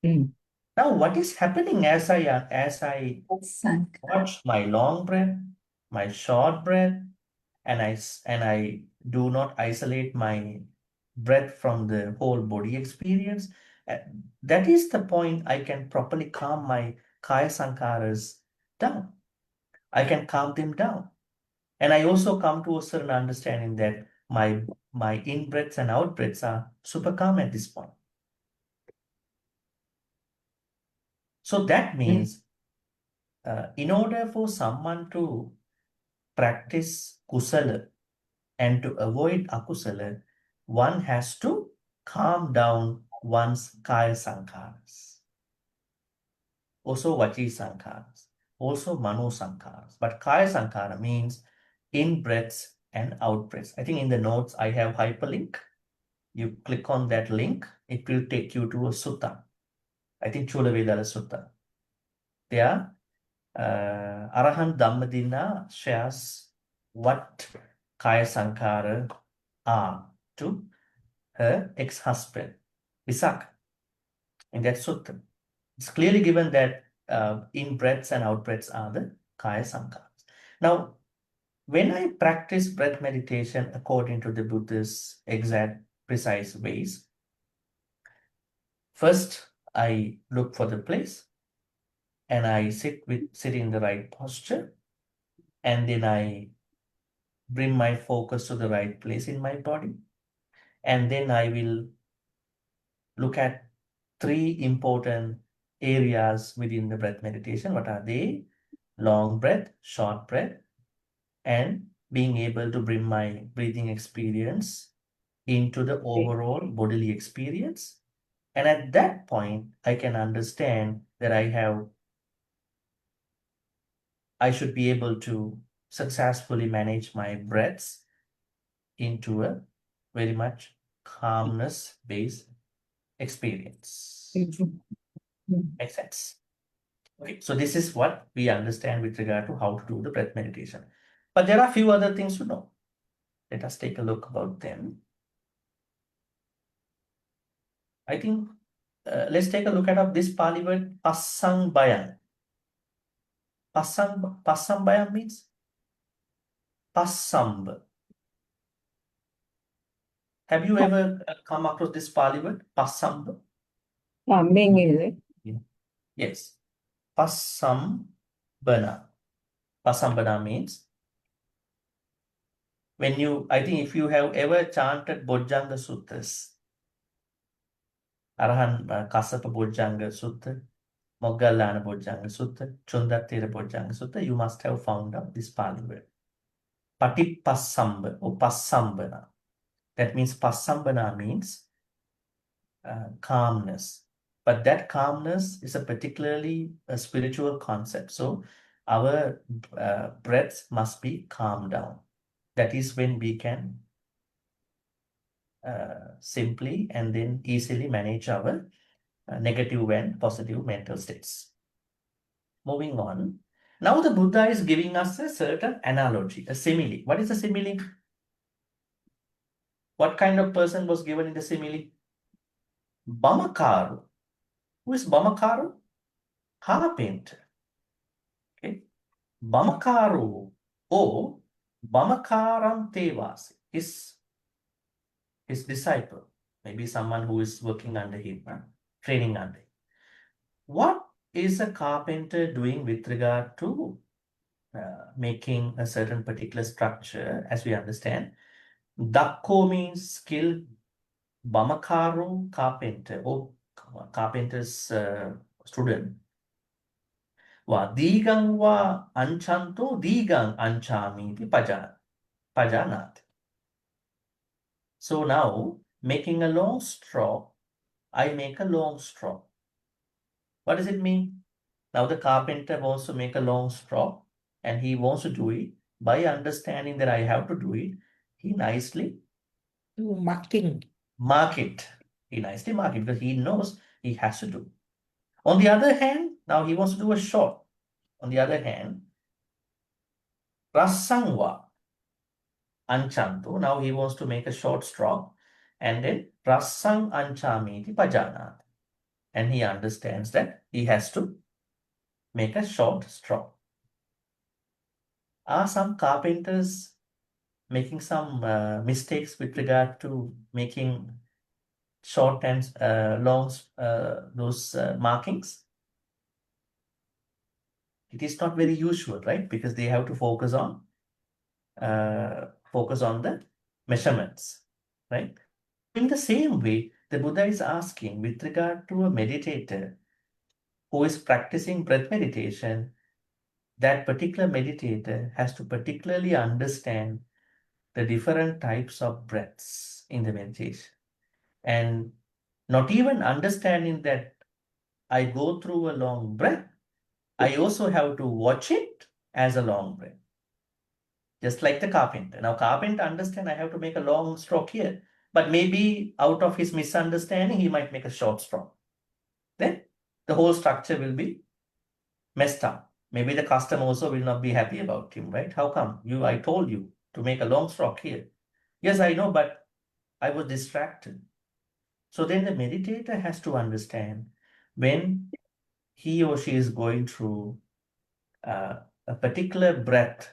Mm. Now, what is happening as I watch my long breath, my short breath, and I do not isolate my breath from the whole body experience, that is the point I can properly calm my Kaya Sankaras down. I can calm them down. And I also come to a certain understanding that my in-breaths and out-breaths are super calm at this point. So that means in order for someone to practice kusala, And to avoid akusala, one has to calm down one's kaya sankharas, also vachi sankharas, also mano sankharas. But kaya sankhara means in breaths and out breaths. I think in the notes I have hyperlink. You click on that link, it will take you to a sutta. I think Chulavedala Sutta. There, Arahant Dhammadina shares what kaya sankhara are to her ex-husband, Visakha, in that sutta. It's clearly given that in-breaths and out-breaths are the kaya sankharas. Now, when I practice breath meditation according to the Buddha's exact, precise ways, first I look for the place and I sit in the right posture, and then I bring my focus to the right place in my body, and then I will look at three important areas within the breath meditation. What are they? Long breath, short breath, and being able to bring my breathing experience into the overall bodily experience. And at that point, I can understand that I should be able to successfully manage my breaths into a very much calmness-based experience. Makes sense? Okay, so this is what we understand with regard to how to do the breath meditation. But there are a few other things to know. Let us take a look about them. I think let's take a look at this Pali word passangbayam. Passangbayam means passamba. Have you ever come across this Pali word passamba? Coming, is it? Yes. Passambana. Passambana means when you, I think if you have ever chanted Bojjhanga Suttas, Arahan Kassapa Bojjhanga Sutta, Moggallana Bojjhanga Sutta, Chundattira Bojjhanga Sutta, you must have found out this Pali word. Patipassamba or Passambana. That means Passambana means calmness. But that calmness is a particularly spiritual concept. So our breaths must be calmed down. That is when we can simply and then easily manage our negative and positive mental states. Moving on. Now the Buddha is giving us a certain analogy, a simile. What is a simile? What kind of person was given in the simile? Bamakaru. Who is Bamakaru? Carpenter. Okay. Bamakaru or Bamakaram Tevasi, his disciple, maybe someone who is working under him, training under him. What is a carpenter doing with regard to making a certain particular structure, as we understand? Dakko means skill, Bamakaru, carpenter, or carpenter's student. Digang wa anchanto digang anchami iti pajanati. So now, making a long straw, I make a long straw. What does it mean? Now the carpenter wants to make a long straw, and he wants to do it by understanding that I have to do it. He nicely Marking. mark it. He nicely mark it because he knows he has to do. On the other hand, now he wants to do a short. On the other hand, Rasangwa Anchanto, now he wants to make a short straw, and then Rasang Anchami iti pajanati. And he understands that he has to make a short straw. Are some carpenters making some mistakes with regard to making short and long those markings? It is not very usual, right? Because they have to focus on the measurements, right? In the same way, the Buddha is asking with regard to a meditator who is practicing breath meditation, that particular meditator has to particularly understand the different types of breaths in the meditation. And not even understanding that I go through a long breath, I also have to watch it as a long breath. Just like the carpenter. Now, carpenter understand I have to make a long stroke here, but maybe out of his misunderstanding, he might make a short stroke. Then the whole structure will be messed up. Maybe the customer also will not be happy about him, right? How come? I told you to make a long stroke here. Yes, I know, but I was distracted. So then the meditator has to understand when he or she is going through a particular breath,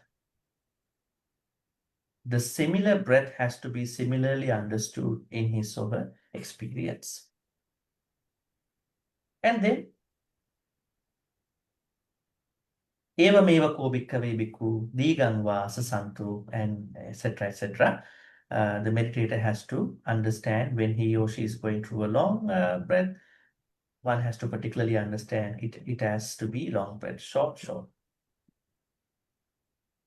the similar breath has to be similarly understood in his or her experience. And then Evameva ko bhikkave bhikkhu, digang va sasantu, and etc. etc. The meditator has to understand when he or she is going through a long breath. One has to particularly understand it has to be long breath, short.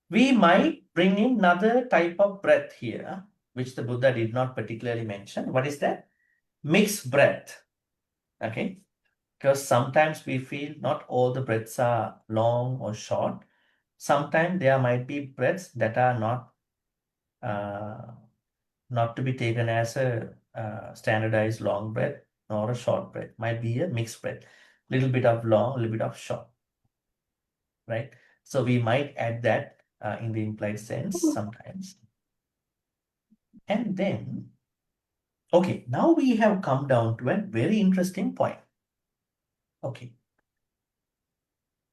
We might bring in another type of breath here, which the Buddha did not particularly mention. What is that? Mixed breath. Okay. Because sometimes we feel not all the breaths are long or short. Sometimes there might be breaths that are not to be taken as a standardized long breath nor a short breath. Might be a mixed breath. Little bit of long, a little bit of short. Right? So we might add that in the implied sense sometimes. And then, okay, now we have come down to a very interesting point. Okay.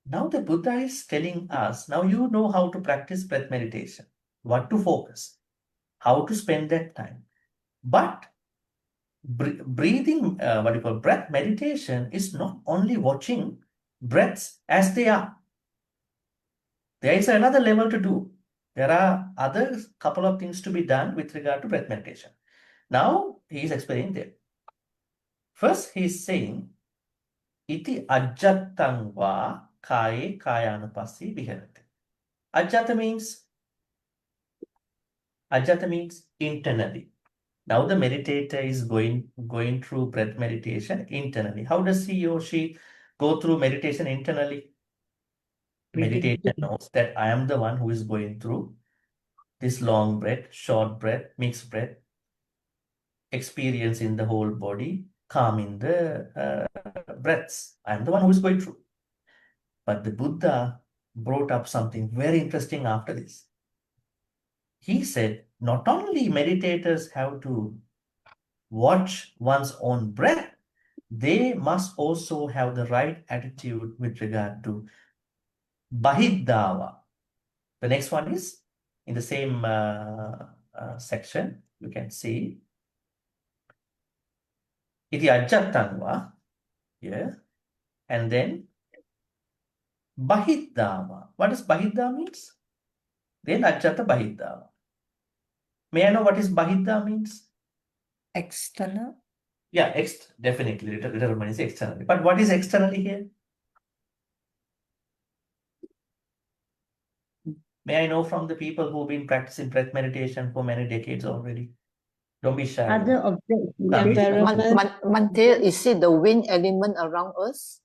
Now the Buddha is telling us, now you know how to practice breath meditation, what to focus, how to spend that time. But breathing, breath meditation is not only watching breaths as they are. There is another level to do. There are other couple of things to be done with regard to breath meditation. Now he is explaining there. First, he is saying, Iti ajjattang va kaye kayanupassi viharati. Ajjata means internally. Now the meditator is going through breath meditation internally. How does he or she go through meditation internally? Meditation knows that I am the one who is going through this long breath, short breath, mixed breath, experience in the whole body, calm in the breaths. I am the one who is going through. But the Buddha brought up something very interesting after this. He said, not only meditators have to watch one's own breath, they must also have the right attitude with regard to Bahiddhava. The next one is in the same section, you can see. Iti ajjattangva, here, and then Bahiddhava. What does Bahiddhava means? Then ajjata Bahiddhava. May I know what is Bahiddhava means? External. Yeah, definitely, literal means externally. But what is externally here? May I know from the people who've been practicing breath meditation for many decades already? Don't be shy. Other objects. Come. Bhante, is it the wind element around us?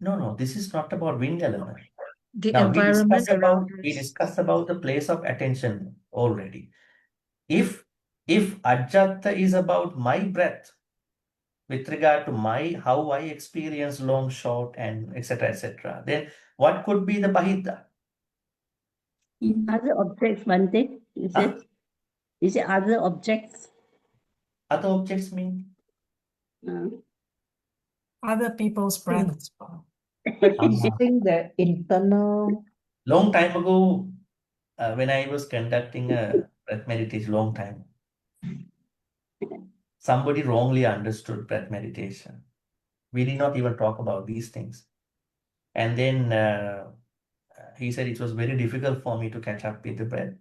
No, this is not about wind element. The Now environment around we us. discussed about the place of attention already. If ajjata is about my breath, with regard to how I experience long, short, and etc., then what could be the Bahiddha? Other objects, Bhante, is Huh? it? Is it other objects? Other objects mean? Other people's breaths. But he's saying the internal. Long time ago, when I was conducting a breath meditation, long time, somebody wrongly understood breath meditation. We did not even talk about these things. And then he said it was very difficult for me to catch up with the breath.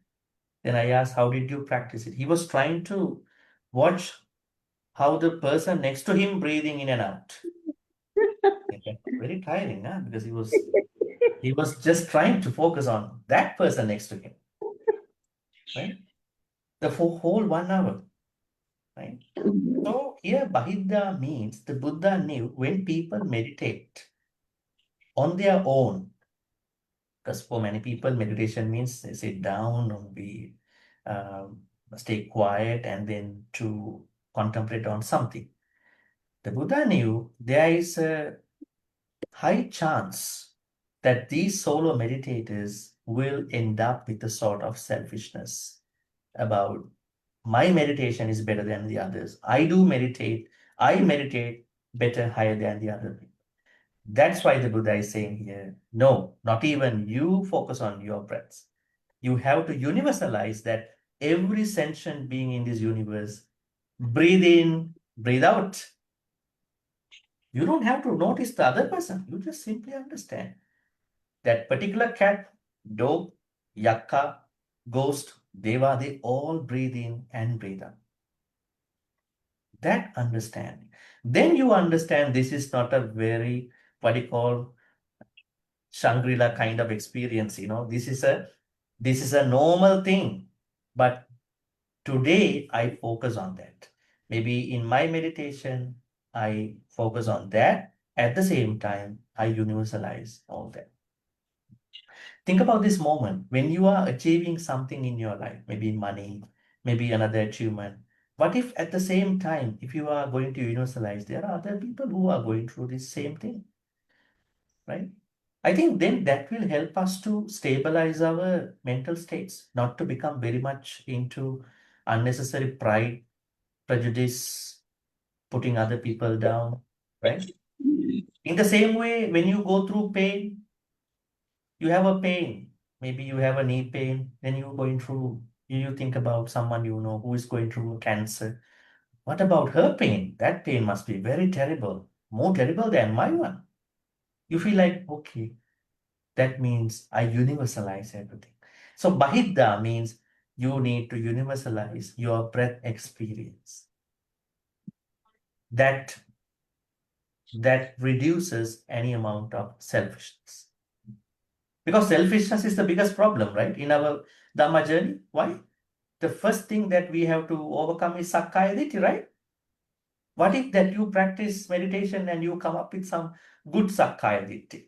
Then I asked, how did you practice it? He was trying to watch how the person next to him breathing in and out. Very tiring, huh? Because he was just trying to focus on that person next to him. right? The whole 1 hour, right? So here Bahidda means the Buddha knew when people meditate on their own, because for many people meditation means they sit down or be stay quiet and then to contemplate on something. The Buddha knew there is a high chance that these solo meditators will end up with a sort of selfishness about my meditation is better than the others. I meditate better higher than the other people. That's why the Buddha is saying here, no, not even you focus on your breaths. You have to universalize that every sentient being in this universe, breathe in, breathe out. You don't have to notice the other person. You just simply understand that particular cat, dog, yakka, ghost, deva, they all breathe in and breathe out. That understanding. Then you understand this is not a very, what you call, Shangri-La kind of experience, you know. This is a normal thing. But today I focus on that. Maybe in my meditation, I focus on that. At the same time, I universalize all that. Think about this moment when you are achieving something in your life, maybe money, maybe another achievement. What if at the same time, if you are going to universalize, there are other people who are going through this same thing, right? I think then that will help us to stabilize our mental states, not to become very much into unnecessary pride, prejudice, putting other people down, right? In the same way, when you go through pain, you have a pain, maybe you have a knee pain, then you're going through, you think about someone you know who is going through cancer. What about her pain? That pain must be very terrible, more terrible than my one. You feel like, okay, that means I universalize everything. So Bahidda means you need to universalize your breath experience. That reduces any amount of selfishness. Because selfishness is the biggest problem, right? In our Dhamma journey. Why? The first thing that we have to overcome is Sakkaya Ditthi, right? What if that you practice meditation and you come up with some good Sakkaya Ditthi?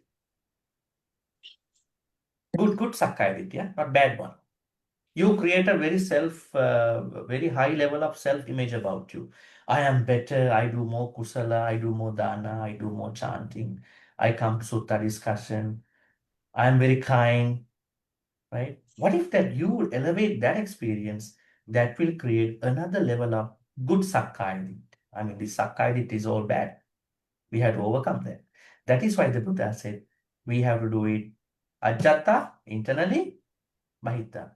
Good Sakkaya Ditthi, yeah? Not bad one. You create a very high level of self-image about you. I am better, I do more kusala, I do more dana, I do more chanting, I come to sutta discussion, I am very kind, right? What if that you will elevate that experience, that will create another level of good Sakkaya Ditthi? I mean, this Sakkaya Ditthi is all bad. We have to overcome that. That is why the Buddha said, we have to do it ajjata, internally, bahita.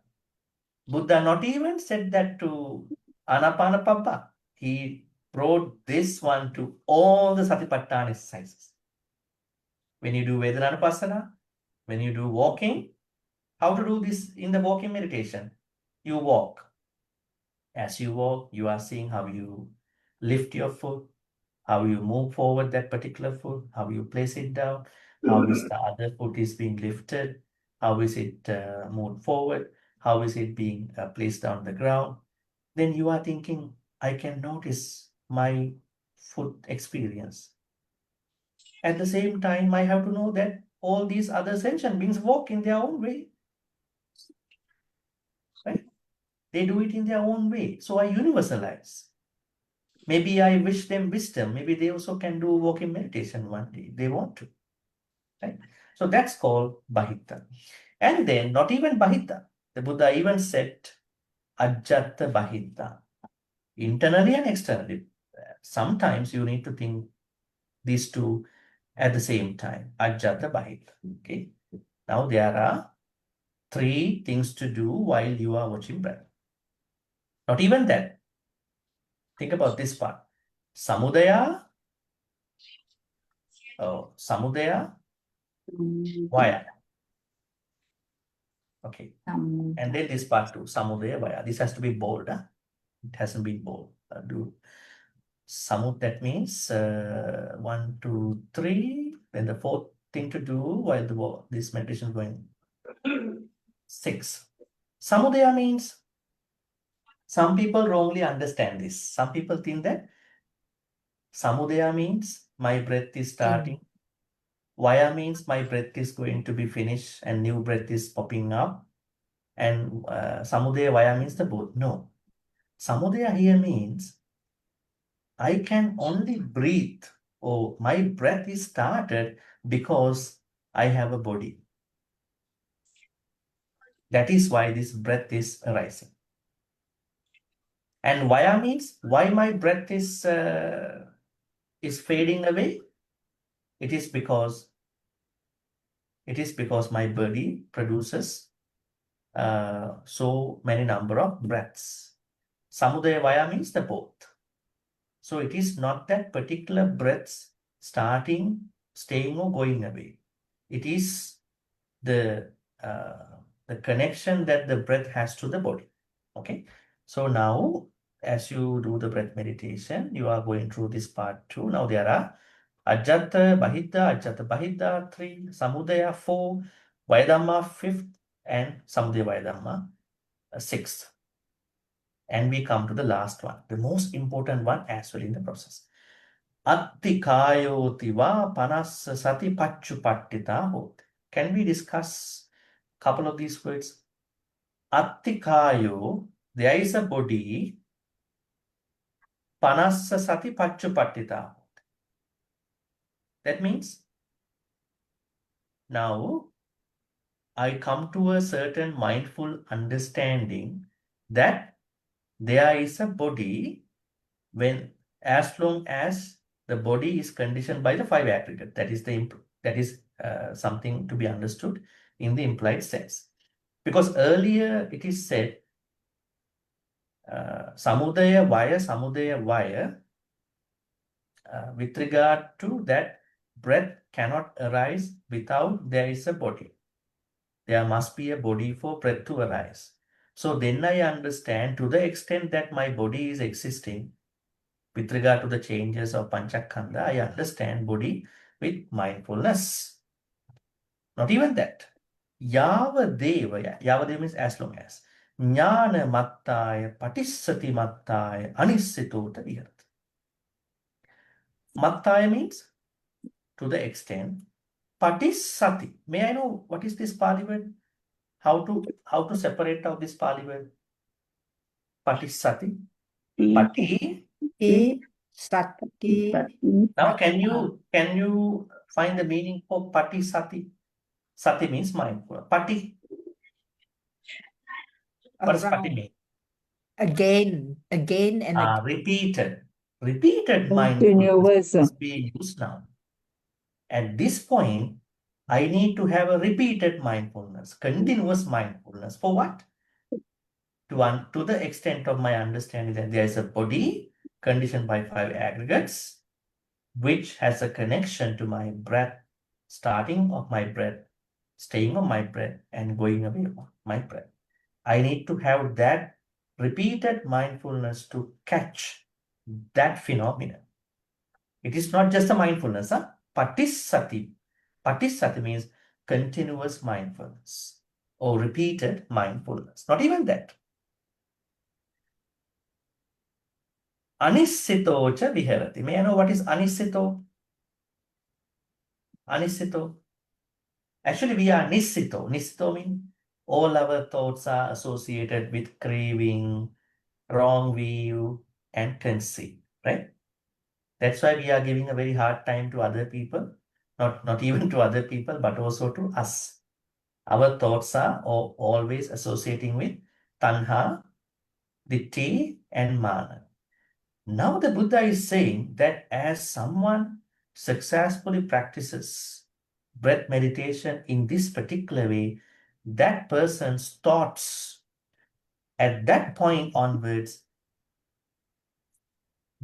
Buddha not even said that to Ānāpānapabba. He brought this one to all the Satipaṭṭhāna exercises. When you do Vedananupassana, when you do walking, how to do this in the walking meditation? You walk. As you walk, you are seeing how you lift your foot, how you move forward that particular foot, how you place it down, how is the other foot is being lifted, how is it moved forward, how is it being placed on the ground. Then you are thinking, I can notice my foot experience. At the same time, I have to know that all these other sentient beings walk in their own way. Right? They do it in their own way. So I universalize. Maybe I wish them wisdom. Maybe they also can do walking meditation one day. They want to. Right? So that's called Bahita. And then not even Bahita. The Buddha even said Ajjata Bahita. Internally and externally. Sometimes you need to think these two at the same time. Ajjata Bahita. Okay. Now there are 3 things to do while you are watching breath. Not even that. Think about this part. Samudaya. Samudaya. Vaya. Okay. And then this part too. Samudaya Vaya. This has to be bold. Huh? It hasn't been bold. Samud, that means 1, 2, 3. Then the 4th thing to do while this meditation is going. 6. Samudaya means Some people wrongly understand this. Some people think that samudaya means my breath is starting. Vaya means my breath is going to be finished and new breath is popping up. And samudaya vaya means the both. No. Samudaya here means I can only breathe or my breath is started because I have a body. That is why this breath is arising. And vaya means why my breath is fading away. It is because my body produces so many number of breaths. Samudaya vaya means the both. So it is not that particular breaths starting, staying or going away. It is the connection that the breath has to the body. Okay. So now as you do the breath meditation, you are going through this part 2. Now there are Ajjata Bahidha 3, Samudaya 4, Vayadhamma 5th, and Samudaya Vayadhamma 6th. And we come to the last one, the most important one as well in the process. Attikāyoti va panassa Satipaṭṭhāna hoti. Can we discuss a couple of these words? Attikāyo, there is a body. Panassa Satipaṭṭhāna. That means now I come to a certain mindful understanding that there is a body as long as the body is conditioned by the 5 aggregate. That is something to be understood in the implied sense. Because earlier it is said samudaya vaya with regard to that breath cannot arise without there is a body. There must be a body for breath to arise. So then I understand to the extent that my body is existing with regard to the changes of Panchakanda, I understand body with mindfulness. Not even that. Yavadeva means as long as. Jnana mattaya patissati mattaya anissitota viharati. Mattaya means to the extent. Patissati. May I know what is this Pali word? How to separate out this Pali word? Patissati. Pati. Sati. Now can you find the meaning for Patisati? Sati means mindful. Pati. What does Pati mean? Again and again. Repeated mindfulness Continuous. is being used now. At this point, I need to have a repeated mindfulness, continuous mindfulness. For what? To the extent of my understanding that there is a body conditioned by 5 aggregates, which has a connection to my breath, starting of my breath, staying of my breath, and going away of my breath. I need to have that repeated mindfulness to catch that phenomenon. It is not just a mindfulness, Patissati. Patissati means continuous mindfulness or repeated mindfulness. Not even that. Anissito cha viharati. May I know what is anissito? Anissito. Actually, we are nissito. Nissito means all our thoughts are associated with craving, wrong view, and conceit, right? That's why we are giving a very hard time to other people, not even to other people, but also to us. Our thoughts are always associating with tanha, ditti, and mana. Now the Buddha is saying that as someone successfully practices breath meditation in this particular way, that person's thoughts at that point onwards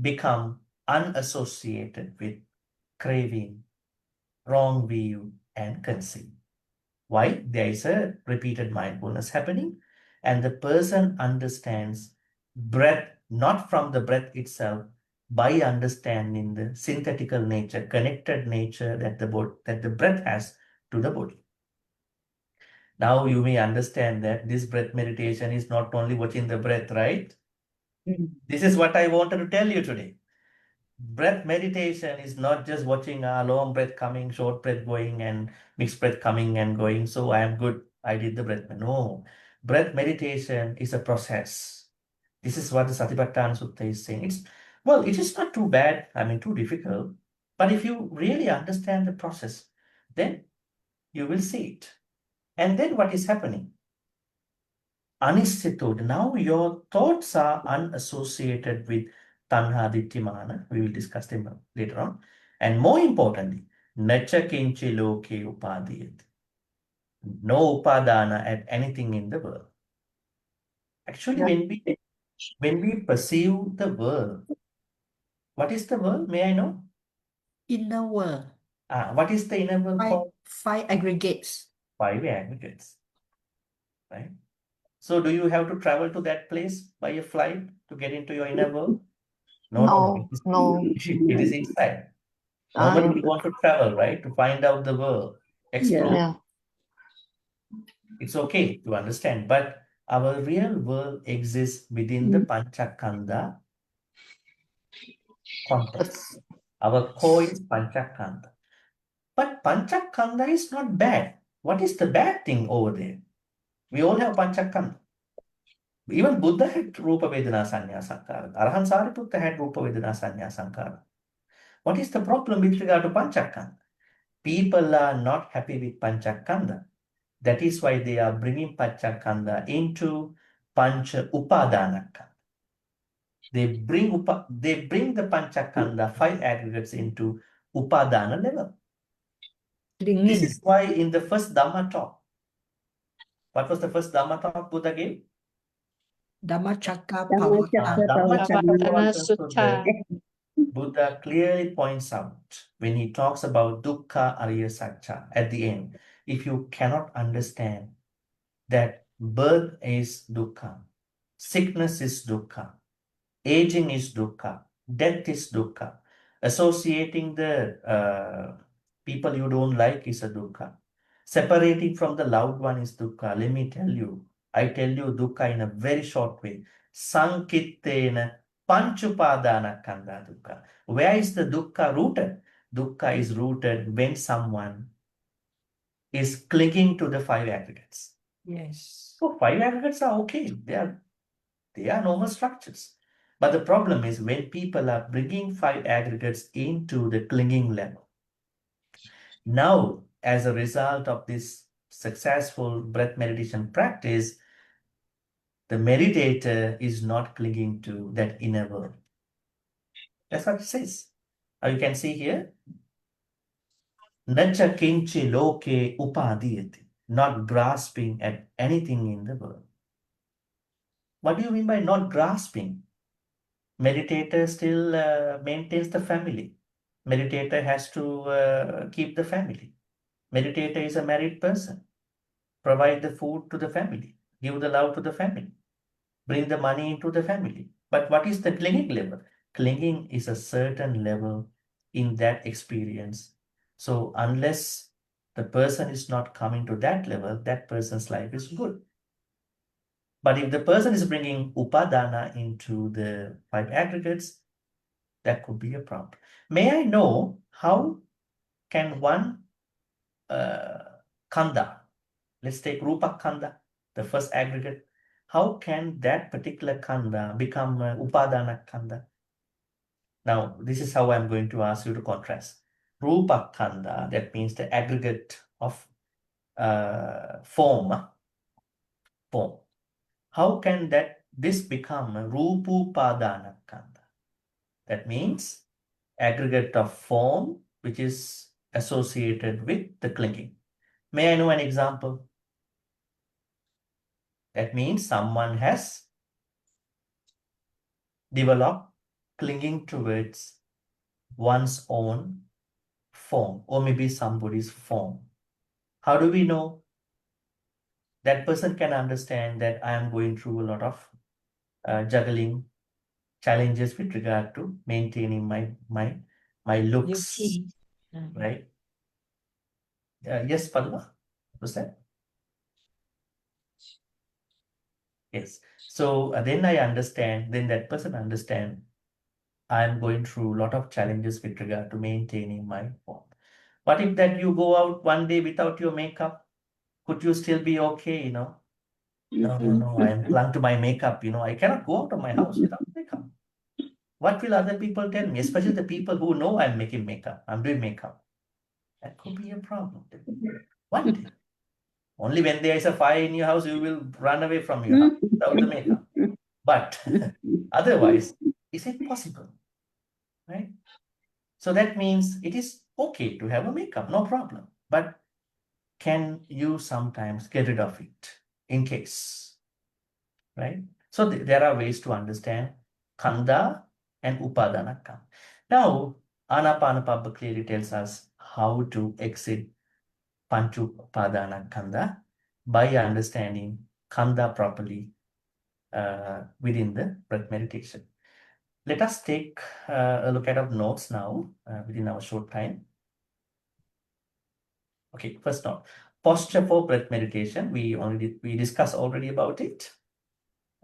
become unassociated with craving, wrong view, and conceit. Why? There is a repeated mindfulness happening, and the person understands breath not from the breath itself, by understanding the synthetical nature, connected nature that the breath has to the body. Now you may understand that this breath meditation is not only watching the breath, right? This is what I wanted to tell you today. Breath meditation is not just watching a long breath coming, short breath going, and mixed breath coming and going. So I am good. I did the breath. No, breath meditation is a process. This is what the Satipaṭṭhāna Sutta is saying. It is not too bad. I mean, too difficult. But if you really understand the process, then you will see it. And then what is happening? Anisthitod. Now your thoughts are unassociated with tanha ditthimana. We will discuss them later on. And more importantly, nacha kinchi loke upadiyati. No upadana at anything in the world. Actually, when we perceive the world, what is the world? May I know? Inner world. What is the inner world called? Five aggregates. 5 aggregates. Right? So do you have to travel to that place by a flight to get into your inner world? No. No. It is inside. Normally we want to travel, right? To find out the world, explore. Yeah. It's okay to understand, but our real world exists within the Panchakanda context. Our core is Panchakanda. But Panchakanda is not bad. What is the bad thing over there? We all have Panchakanda. Even Buddha had Rupa Vedana Sanya Sankara. Arahan Sariputta had Rupa Vedana Sanya Sankara. What is the problem with regard to Panchakanda? People are not happy with Panchakanda. That is why they are bringing Panchakanda into Pancha Upadanaka. They bring the Panchakanda 5 aggregates into Upadana level. This is why in the first Dhamma talk, what was the first Dhamma talk Buddha gave? Ānāpānapabba. Sutta. Buddha clearly points out when he talks about dukkha ariya satcha at the end. If you cannot understand that birth is dukkha, sickness is dukkha, aging is dukkha, death is dukkha, associating the people you don't like is a dukkha, separating from the loved one is dukkha. Let me tell you, I tell you dukkha in a very short way. Sankittena panchupadana dukkha. Where is the dukkha rooted? Dukkha is rooted when someone is clinging to the 5 aggregates. Yes. So 5 aggregates are okay. They are normal structures. But the problem is when people are bringing 5 aggregates into the clinging level. Now, as a result of this successful breath meditation practice, the meditator is not clinging to that inner world. That's what it says. You can see here, nacha kinchi loke upadiyati, not grasping at anything in the world. What do you mean by not grasping? Meditator still maintains the family. Meditator has to keep the family. Meditator is a married person. Provide the food to the family. Give the love to the family. Bring the money into the family. But what is the clinging level? Clinging is a certain level in that experience. So unless the person is not coming to that level, that person's life is good. But if the person is bringing upadana into the 5 aggregates, that could be a problem. May I know how can one kanda, let's take rupa kanda, the first aggregate, how can that particular kanda become upadana kanda? Now, this is how I'm going to ask you to contrast. Rupa kanda, that means the aggregate of form. How can this become rupupadana kanda? That means aggregate of form which is associated with the clinging. May I know an example? That means someone has developed clinging towards one's own form or maybe somebody's form. How do we know? That person can understand that I am going through a lot of juggling challenges with regard to maintaining my looks, right? Yes, Padma, was that? Yes. So then I understand, then that person understand I'm going through a lot of challenges with regard to maintaining my form. What if that you go out one day without your makeup? Could you still be okay, you know? No, I am clung to my makeup, you know, I cannot go out of my house without makeup. What will other people tell me, especially the people who know I'm making makeup, I'm doing makeup? That could be a problem. One day. Only when there is a fire in your house, you will run away from your house without the makeup. But otherwise, is it possible? Right? So that means it is okay to have a makeup, no problem. But can you sometimes get rid of it in case? Right? So there are ways to understand Kanda and Upadana Kanda. Now, Ānāpānapabba clearly tells us how to exit Panchu Upadana Kanda by understanding Kanda properly within the breath meditation. Let us take a look at our notes now within our short time. Okay, first note, posture for breath meditation. We discussed already about it.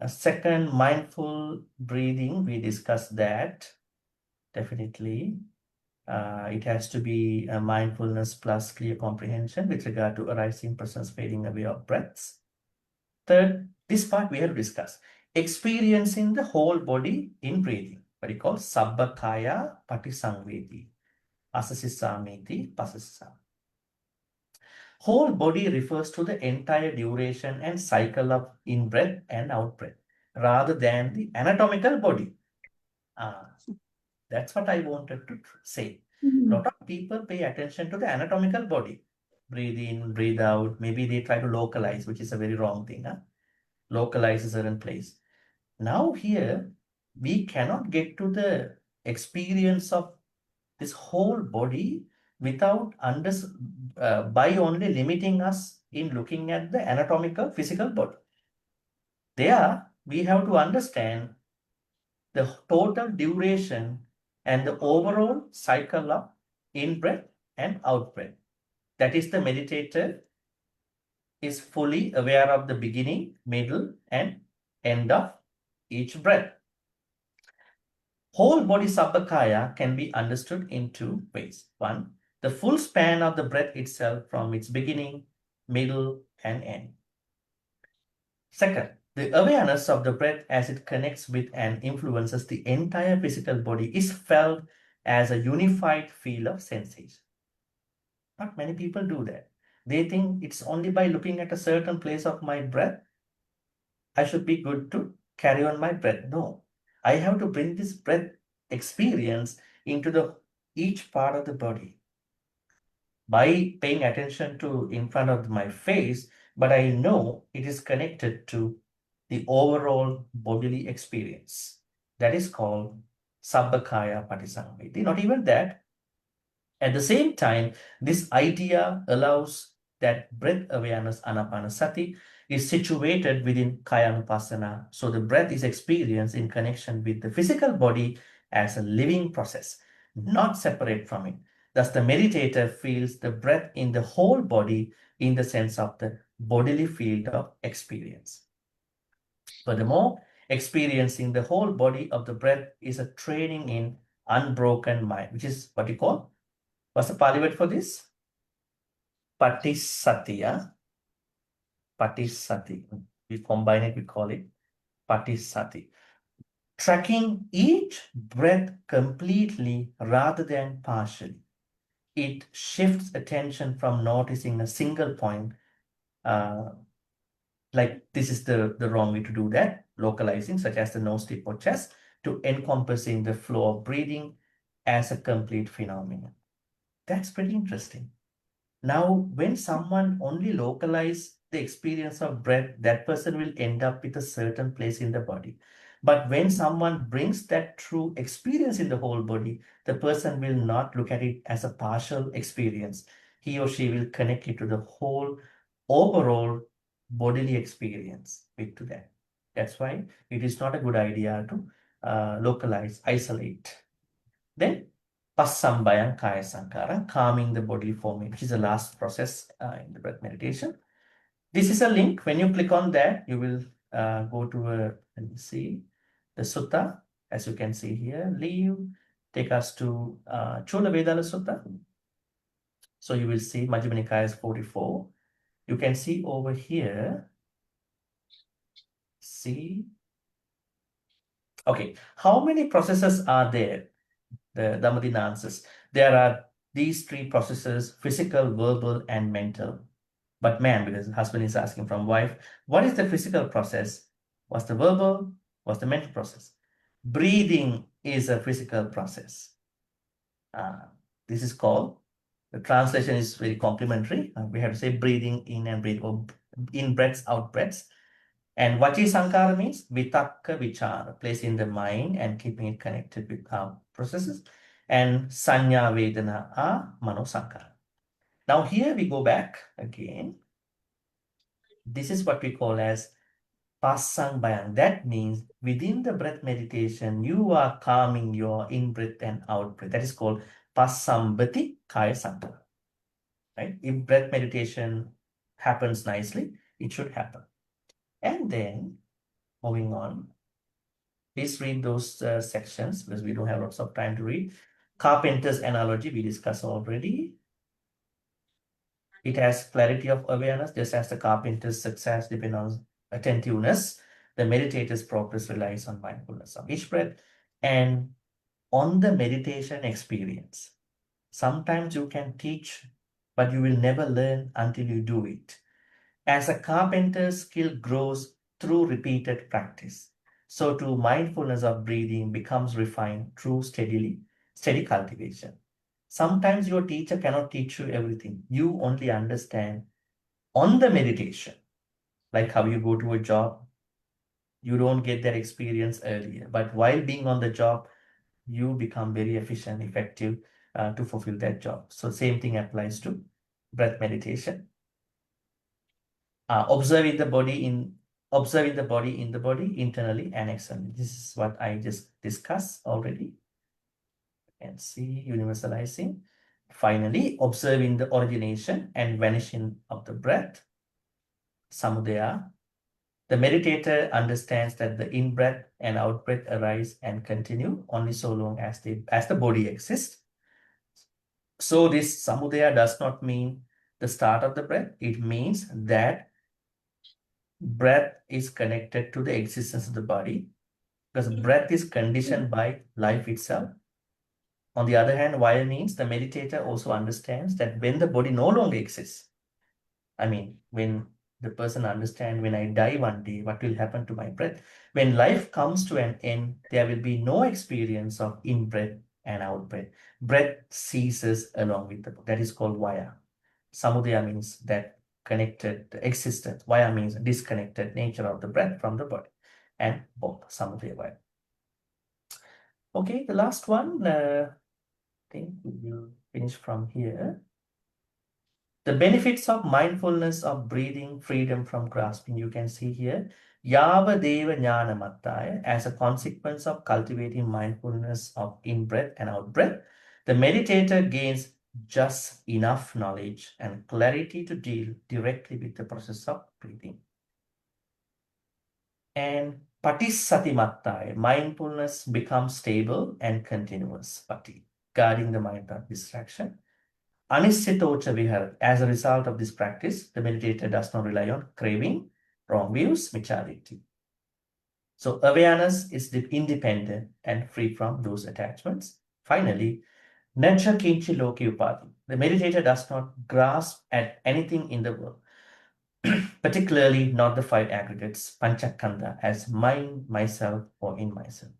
Second, mindful breathing. We discussed that. Definitely, it has to be a mindfulness plus clear comprehension with regard to arising, presence, fading away of breaths. Third, this part we have discussed. Experiencing the whole body in breathing. What we call Sabbakaya Patisangvedi. Asasisamiti Pasasam. Whole body refers to the entire duration and cycle of in-breath and out-breath, rather than the anatomical body. That's what I wanted to say. A lot of people pay attention to the anatomical body. Breathe in, breathe out. Maybe they try to localize, which is a very wrong thing. Localize a certain place. Now here, we cannot get to the experience of this whole body without by only limiting us in looking at the anatomical physical body. There, we have to understand the total duration and the overall cycle of in-breath and out-breath. That is, the meditator is fully aware of the beginning, middle, and end of each breath. Whole body Sabbakaya can be understood in two ways. One, the full span of the breath itself from its beginning, middle, and end. Second, the awareness of the breath as it connects with and influences the entire physical body is felt as a unified field of sensation. Not many people do that. They think it's only by looking at a certain place of my breath, I should be good to carry on my breath. No, I have to bring this breath experience into each part of the body by paying attention to in front of my face, but I know it is connected to the overall bodily experience. That is called Sabbakaya Patisangvedi. Not even that. At the same time, this idea allows that breath awareness, Ānāpānasati, is situated within Kayanupassana. So the breath is experienced in connection with the physical body as a living process, not separate from it. Thus, the meditator feels the breath in the whole body in the sense of the bodily field of experience. Furthermore, experiencing the whole body of the breath is a training in unbroken mind, which is what you call, what's the Pali word for this? Patisati. Patisati. We combine it, we call it Patisati. Tracking each breath completely rather than partially. It shifts attention from noticing a single point, like this is the wrong way to do that, localizing, such as the nose, tip, or chest, to encompassing the flow of breathing as a complete phenomenon. That's pretty interesting. Now, when someone only localizes the experience of breath, that person will end up with a certain place in the body. But when someone brings that true experience in the whole body, the person will not look at it as a partial experience. He or she will connect it to the whole overall bodily experience with to that. That's why it is not a good idea to localize, isolate. Then Passambayang Kaya Sankara, calming the bodily forming, which is the last process in the breath meditation. This is a link. When you click on that, you will go to let me see, the Sutta, as you can see here, take us to Chola Vedala Sutta. So you will see Majjhima Nikaya is 44. You can see over here, see, okay, how many processes are there? The Dhammadina answers, there are these three processes: physical, verbal, and mental. But man, because the husband is asking from wife, what is the physical process? What's the verbal? What's the mental process? Breathing is a physical process. This is called, the translation is very complimentary. We have to say breathing in and breathe, or in breaths, out breaths. And Vachi Sankara means Vitakka Vichara, placing the mind and keeping it connected with our processes. And Sanya Vedana are Mano Sankara. Now here we go back again. This is what we call as Pasang Bayang. That means within the breath meditation, you are calming your in-breath and out-breath. That is called Pasambati Kaya Sankara. Right? If breath meditation happens nicely, it should happen. And then moving on, please read those sections because we don't have lots of time to read. Carpenter's analogy we discussed already. It has clarity of awareness, just as the carpenter's success depends on attentiveness. The meditator's progress relies on mindfulness of each breath and on the meditation experience. Sometimes you can teach, but you will never learn until you do it. As a carpenter's skill grows through repeated practice, so too mindfulness of breathing becomes refined through steady cultivation. Sometimes your teacher cannot teach you everything. You only understand on the meditation, like how you go to a job. You don't get that experience earlier, but while being on the job, you become very efficient, effective to fulfill that job. So same thing applies to breath meditation. Observing the body in the body internally and externally. This is what I just discussed already. And see, universalizing. Finally, observing the origination and vanishing of the breath, samudaya. The meditator understands that the in-breath and out-breath arise and continue only so long as the body exists. So this samudaya does not mean the start of the breath. It means that breath is connected to the existence of the body, because breath is conditioned by life itself. On the other hand, vaya means the meditator also understands that when the body no longer exists, I mean, when the person understands, when I die one day, what will happen to my breath? When life comes to an end, there will be no experience of in-breath and out-breath. Breath ceases along with the body. That is called vaya. Samudaya means that connected existence. Vaya means disconnected nature of the breath from the body. And both, samudaya, vaya. Okay, the last one, I think we will finish from here. The benefits of mindfulness of breathing, freedom from grasping, you can see here. Yava deva jnana mattaya, as a consequence of cultivating mindfulness of in-breath and out-breath, the meditator gains just enough knowledge and clarity to deal directly with the process of breathing. And Patisatimattaya, mindfulness becomes stable and continuous. Pati, guarding the mind of distraction. Anisthitocha vihara, as a result of this practice, the meditator does not rely on craving, wrong views, michariti. So awareness is independent and free from those attachments. Finally, nacha kinchi loki upadi. The meditator does not grasp at anything in the world, particularly not the five aggregates, panchakanda, as mine, myself, or in myself.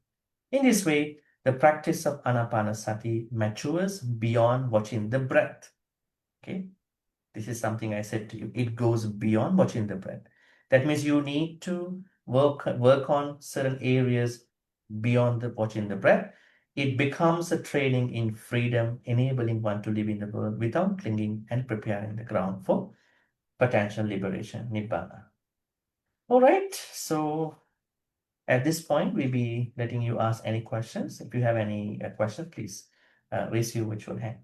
In this way, the practice of Ānāpānasati matures beyond watching the breath. Okay, this is something I said to you. It goes beyond watching the breath. That means you need to work on certain areas beyond watching the breath. It becomes a training in freedom, enabling one to live in the world without clinging and preparing the ground for potential liberation, nibbana. All right, so at this point, we'll be letting you ask any questions. If you have any questions, please raise your virtual hand.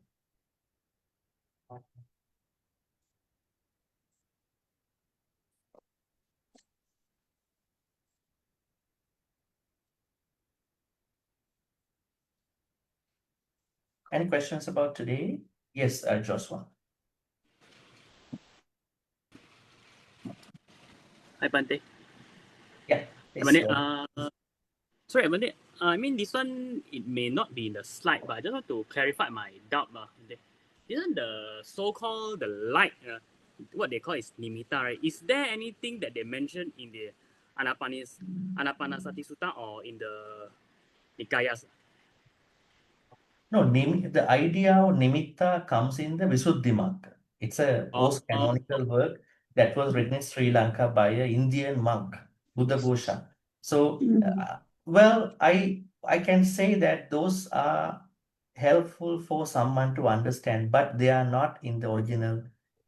Any questions about today? Yes, Joshua. Hi, Bhante. Yeah, Hi, please Bhante. go ahead. Sorry, Bhante. I mean, this one, it may not be in the slide, but I just want to clarify my doubt. Bhante. Isn't the so-called the light, what they call is nimitta, right? Is there anything that they mention in the Ānāpānasati Sutta or in the Nikayas? No, the idea of nimitta comes in the Visuddhimagga. It's a post-canonical work that was written in Sri Lanka by an Indian monk, Buddha Ghosha. So, well, I can say that those are helpful for someone to understand, but they are not in the original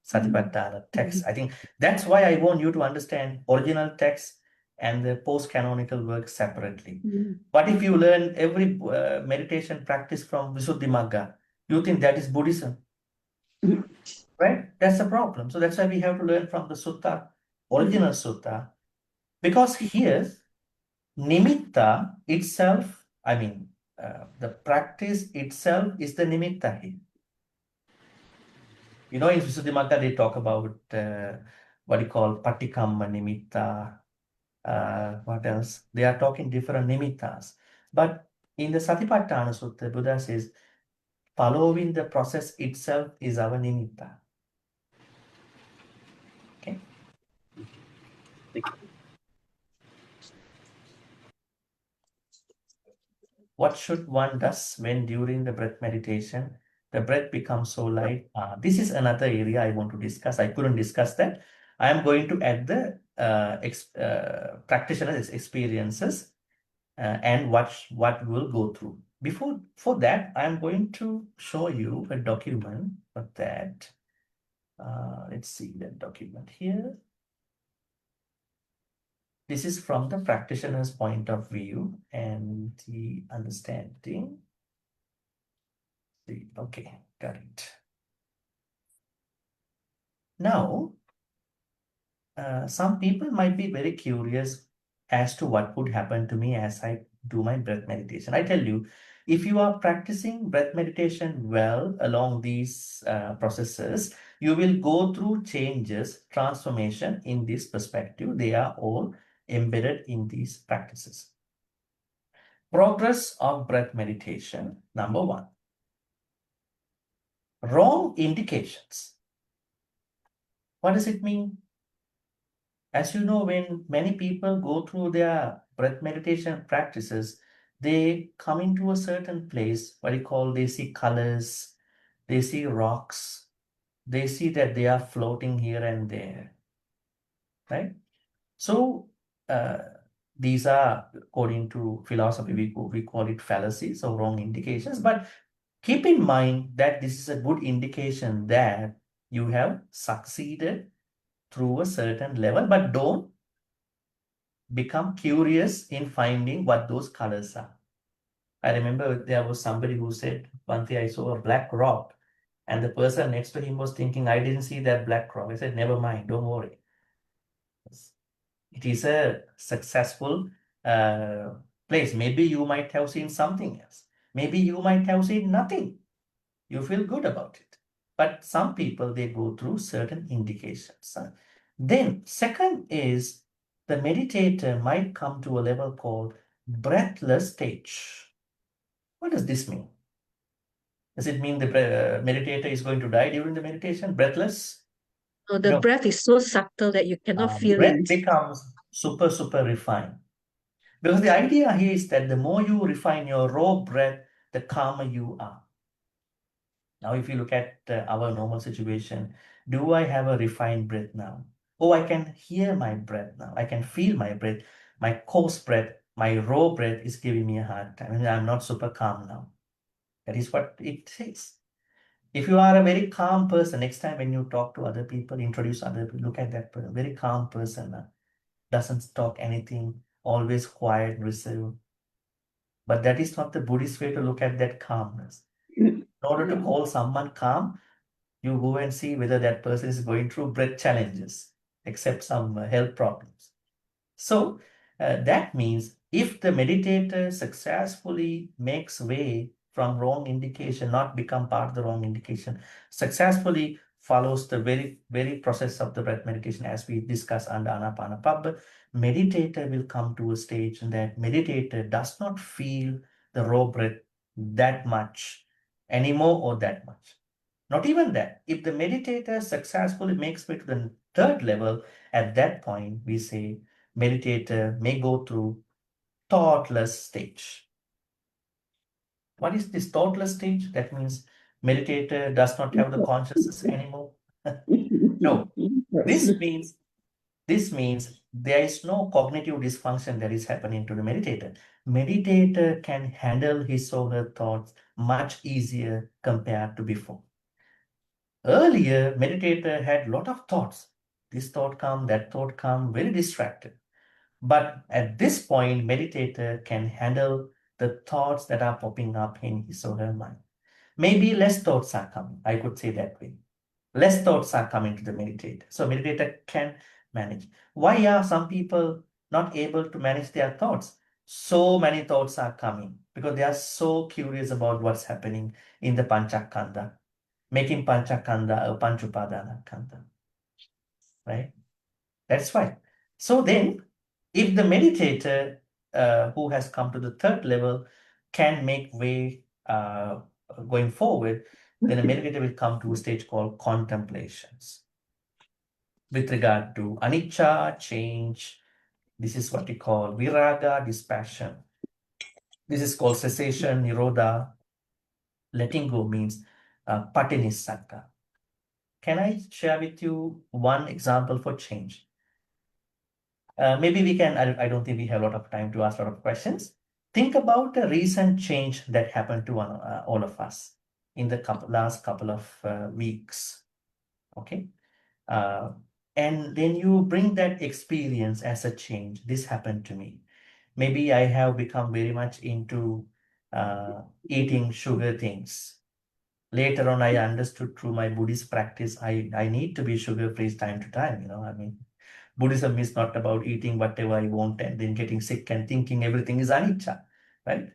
Satipaṭṭhāna text. I think that's why I want you to understand original text and the post-canonical work separately. But if you learn every meditation practice from Visuddhimagga, you think that is Buddhism, right? That's the problem. So that's why we have to learn from the sutta, original sutta, because here, nimitta itself, I mean, the practice itself is the nimitta here. You know, in Visuddhimagga, they talk about what you call patikamma nimitta. What else? They are talking different nimittas. But in the Satipaṭṭhāna Sutta, Buddha says, following the process itself is our nimitta. Okay. Thank you. What should one does when during the breath meditation, the breath becomes so light? This is another area I want to discuss. I couldn't discuss that. I am going to add the practitioner's experiences and what we'll go through. For that, I'm going to show you a document for that. Let's see that document here. This is from the practitioner's point of view and the understanding. Okay, got it. Now, some people might be very curious as to what would happen to me as I do my breath meditation. I tell you, if you are practicing breath meditation well along these processes, you will go through changes, transformation in this perspective. They are all embedded in these practices. Progress of breath meditation, number one. Wrong indications. What does it mean? As you know, when many people go through their breath meditation practices, they come into a certain place, what you call, they see colors, they see rocks, they see that they are floating here and there, right? So these are, according to philosophy, we call it fallacies or wrong indications. But keep in mind that this is a good indication that you have succeeded through a certain level, but don't become curious in finding what those colors are. I remember there was somebody who said, Bhante, I saw a black rock. And the person next to him was thinking, I didn't see that black rock. I said, never mind, don't worry. It is a successful place. Maybe you might have seen something else. Maybe you might have seen nothing. You feel good about it. But some people, they go through certain indications. Then, second is the meditator might come to a level called breathless stage. What does this mean? Does it mean the meditator is going to die during the meditation? Breathless? So the No. breath is so subtle that you cannot feel Breath it. becomes super, super refined. Because the idea here is that the more you refine your raw breath, the calmer you are. Now, if you look at our normal situation, do I have a refined breath now? Oh, I can hear my breath now. I can feel my breath. My coarse breath, my raw breath is giving me a hard time. And I'm not super calm now. That is what it takes. If you are a very calm person, next time when you talk to other people, introduce other people, look at that person, very calm person, doesn't talk anything, always quiet, reserved. But that is not the Buddhist way to look at that calmness. In order to call someone calm, you go and see whether that person is going through breath challenges, except some health problems. So that means if the meditator successfully makes way from wrong indication, not become part of the wrong indication, successfully follows the very process of the breath meditation as we discussed under Ānāpānapabba, meditator will come to a stage that meditator does not feel the raw breath that much anymore or that much. Not even that. If the meditator successfully makes it to the third level, at that point, we say meditator may go through thoughtless stage. What is this thoughtless stage? That means meditator does not have the consciousness anymore. No, this means there is no cognitive dysfunction that is happening to the meditator. Meditator can handle his or her thoughts much easier compared to before. Earlier, meditator had a lot of thoughts. This thought come, that thought come, very distracted. But at this point, meditator can handle the thoughts that are popping up in his or her mind. Maybe less thoughts are coming, I could say that way. Less thoughts are coming to the meditator. So meditator can manage. Why are some people not able to manage their thoughts? So many thoughts are coming because they are so curious about what's happening in the Panchakanda, making Panchakanda a Panchupadana Kanda, right? That's why. So then, if the meditator who has come to the third level can make way going forward, then a meditator will come to a stage called contemplations. With regard to anicca, change, this is what we call viraga, dispassion. This is called cessation, nirodha. Letting go means patinissagga. Can I share with you one example for change? Maybe we can, I don't think we have a lot of time to ask a lot of questions. Think about a recent change that happened to all of us in the last couple of weeks, okay? And then you bring that experience as a change. This happened to me. Maybe I have become very much into eating sugar things. Later on, I understood through my Buddhist practice, I need to be sugar-free time to time, you know, I mean, Buddhism is not about eating whatever I want and then getting sick and thinking everything is anicca, right?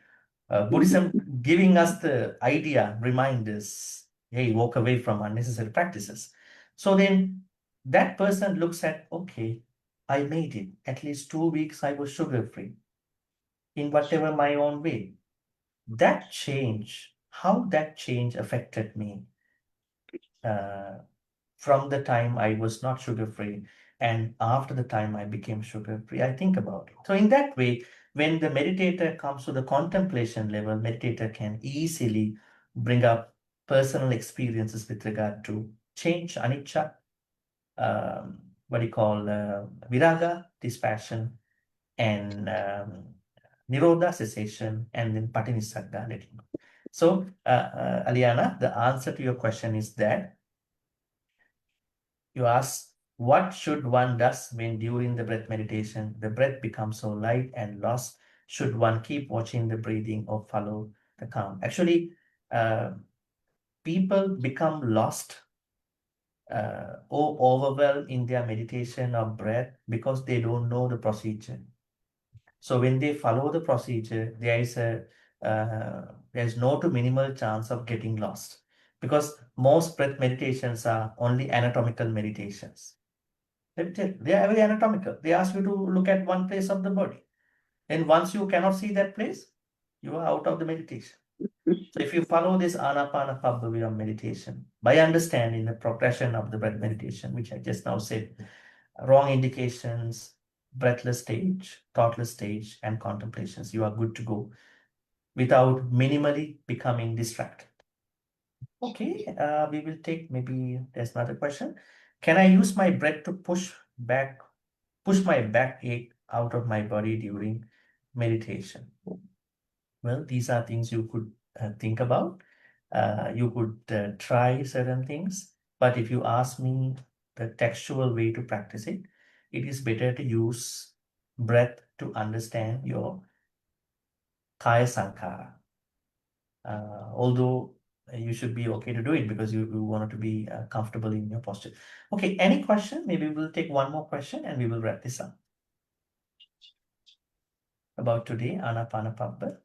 Buddhism giving us the idea, reminders, hey, walk away from unnecessary practices. So then that person looks at, okay, I made it. At least 2 weeks I was sugar-free in whatever my own way. That change, how that change affected me from the time I was not sugar-free and after the time I became sugar-free, I think about it. So in that way, when the meditator comes to the contemplation level, meditator can easily bring up personal experiences with regard to change, anicca, what you call viraga, dispassion, and nirodha, cessation, and then patinissagga, letting go. So, Aliana, the answer to your question is that you ask, what should one does when during the breath meditation, the breath becomes so light and lost? Should one keep watching the breathing or follow the calm? Actually, people become lost or overwhelmed in their meditation or breath because they don't know the procedure. So when they follow the procedure, there's no to minimal chance of getting lost because most breath meditations are only anatomical meditations. They are very anatomical. They ask you to look at one place of the body. And once you cannot see that place, you are out of the meditation. So if you follow this Ānāpānapabba way of meditation, by understanding the progression of the breath meditation, which I just now said, wrong indications, breathless stage, thoughtless stage, and contemplations, you are good to go without minimally becoming distracted. Okay, we will take, maybe there's another question. Can I use my breath to push my backache out of my body during meditation? Well, these are things you could think about. You could try certain things, but if you ask me the textual way to practice it, it is better to use breath to understand your kaya sankhara. Although you should be okay to do it because you want to be comfortable in your posture. Okay, any question? Maybe we'll take one more question and we will wrap this up. About today, Ānāpānapabba.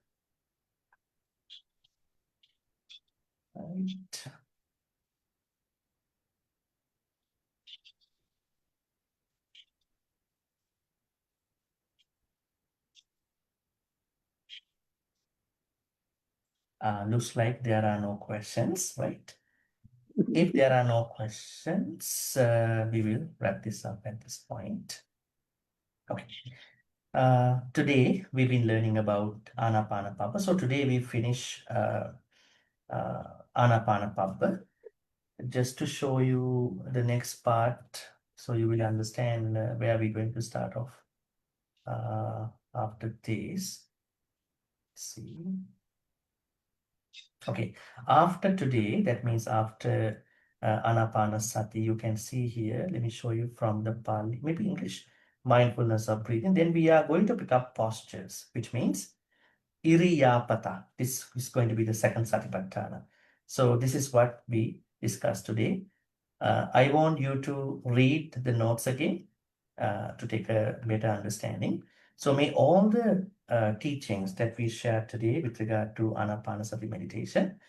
Right. Looks like there are no questions, right? If there are no questions, we will wrap this up at this point. Okay. Today we've been learning about Ānāpānapabba. So today we finish Ānāpānapabba. Just to show you the next part, so you will understand where we're going to start off after this. Let's see. Okay, after today, that means after Anapanasati, you can see here, let me show you from the Pali, maybe English, mindfulness of breathing. Then we are going to pick up postures, which means Iriyapata. This is going to be the second Satipaṭṭhāna. So this is what we discussed today. I want you to read the notes again to take a better understanding. So may all the teachings that we shared today with regard to Ānāpānasati meditation,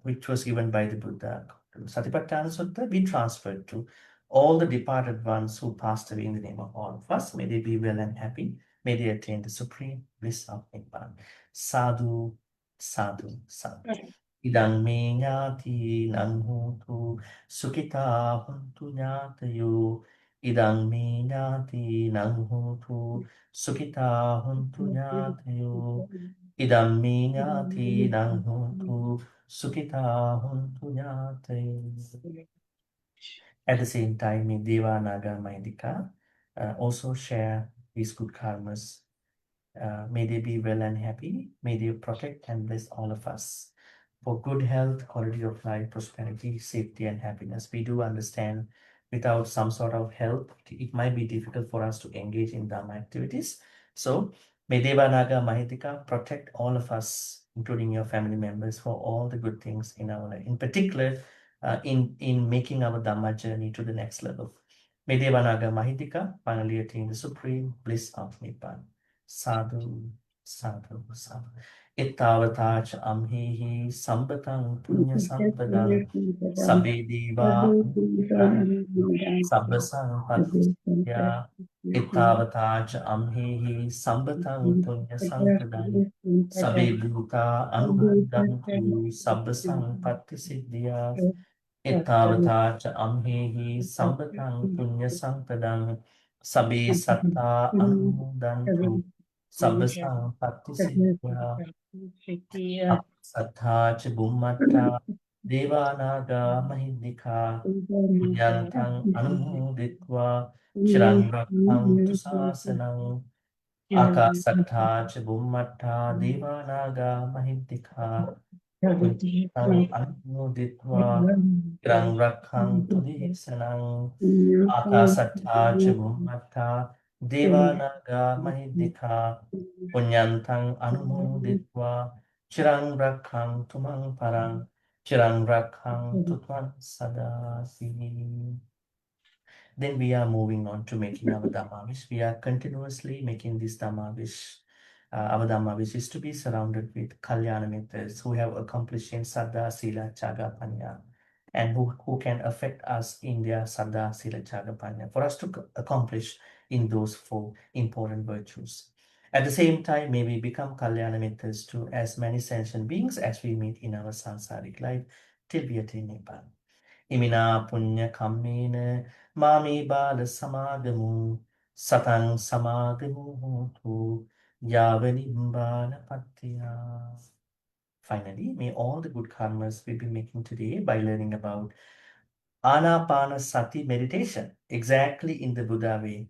which was given by the Buddha, Satipaṭṭhāna Sutta, be transferred to all the departed ones who passed away in the name of all of us. May they be well and happy. May they attain the supreme bliss of Nibbana. Sadhu, sadhu, sadhu. Idang me ñāti nang hotu sukita hontu ñātayo. Idang me ñāti nang hotu sukita hontu ñātayo. Idang me ñāti nang hotu sukita hontu ñātayo. At the same time, may Deva Naga Mahindika also share these good karmas. May they be well and happy. May they protect and bless all of us for good health, quality of life, prosperity, safety, and happiness. We do understand without some sort of help, it might be difficult for us to engage in Dhamma activities. So may Deva Naga Mahindika protect all of us, including your family members, for all the good things in our life. In particular, in making our Dhamma journey to the next level. May Deva Naga Mahindika finally attain the supreme bliss of Nibbana. Sadhu, sadhu, sadhu. Ittavata cha amhihi sambatang punya sampadang sabbe deva sabbasang patisya. Ittavata cha amhihi sambatang punya sampadang sabbe bhuta anumodantu sabbasang patisidya. Ittavata cha amhehi sambatang punya sampadang sabbe satta anumodantu sabbasang patisidya. Sattha cha bhummatta devanaga mahindika punyantang anumoditva chirang rakkhantu sasanang. Akasattha cha bhummatta devanaga mahindika punyantang anumoditva chirang rakkhantu desanang. Akasattha cha bhummatta devanaga mahindika punyantang anumoditva chirang rakkhantu mang parang chirang rakkhantu tvam sadasi. Then we are moving on to making our Dhammavish. We are continuously making this Dhammavish. Our Dhammavish is to be surrounded with Kalyana Mitras who have accomplished in Saddha, Sila, Chaga, Panya, and who can affect us in their Saddha, Sila, Chaga, Panya, for us to accomplish in those four important virtues. At the same time, may we become Kalyana Mitras to as many sentient beings as we meet in our sansaric life till we attain Nibbana. Imina punya kammena mami bala samagamu satang samagamu hotu yavanimbana patiya. Finally, may all the good karmas we've been making today by learning about Ānāpānasati meditation exactly in the Buddha way.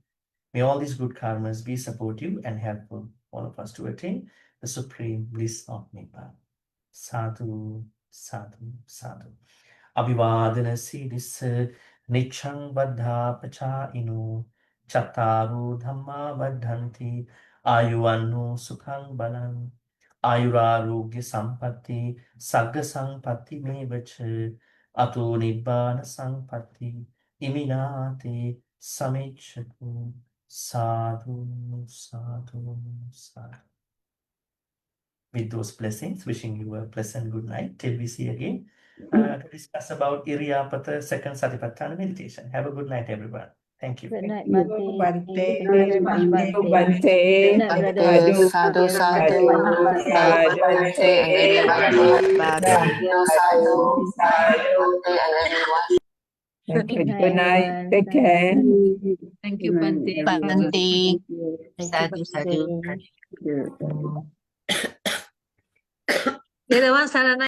May all these good karmas be supportive and helpful for all of us to attain the supreme bliss of Nibbana. Sadhu, sadhu, sadhu. Abhivadana siddhissa niccang baddha pachāyino chattaru dhamma baddhanti ayuvanno sukhang balam ayurarogya sampatti sagga sampatti mevacha ato nibbana sampatti iminate samicchatu. Sadhu, sadhu, sadhu. with those blessings, wishing you a pleasant good night till we see again to discuss about Iriyapata second Satipaṭṭhāna meditation. Have a good night, everyone. Thank you. Good night, you, Bhante. Bhante. Thank you very much, Thank you, Bhante. Bhante. Good night, brother. Yes, Sadhu, sadhu, Thank you very much. sadhu. sadhu, Bhante and everyone. sadhu, Bhante and everyone. Thank you. Good night, Good night. everyone. Take care. Thank you, Bhante. Bhante. Thank you, Sadhu, Bhante. sadhu. The other one, Sarana.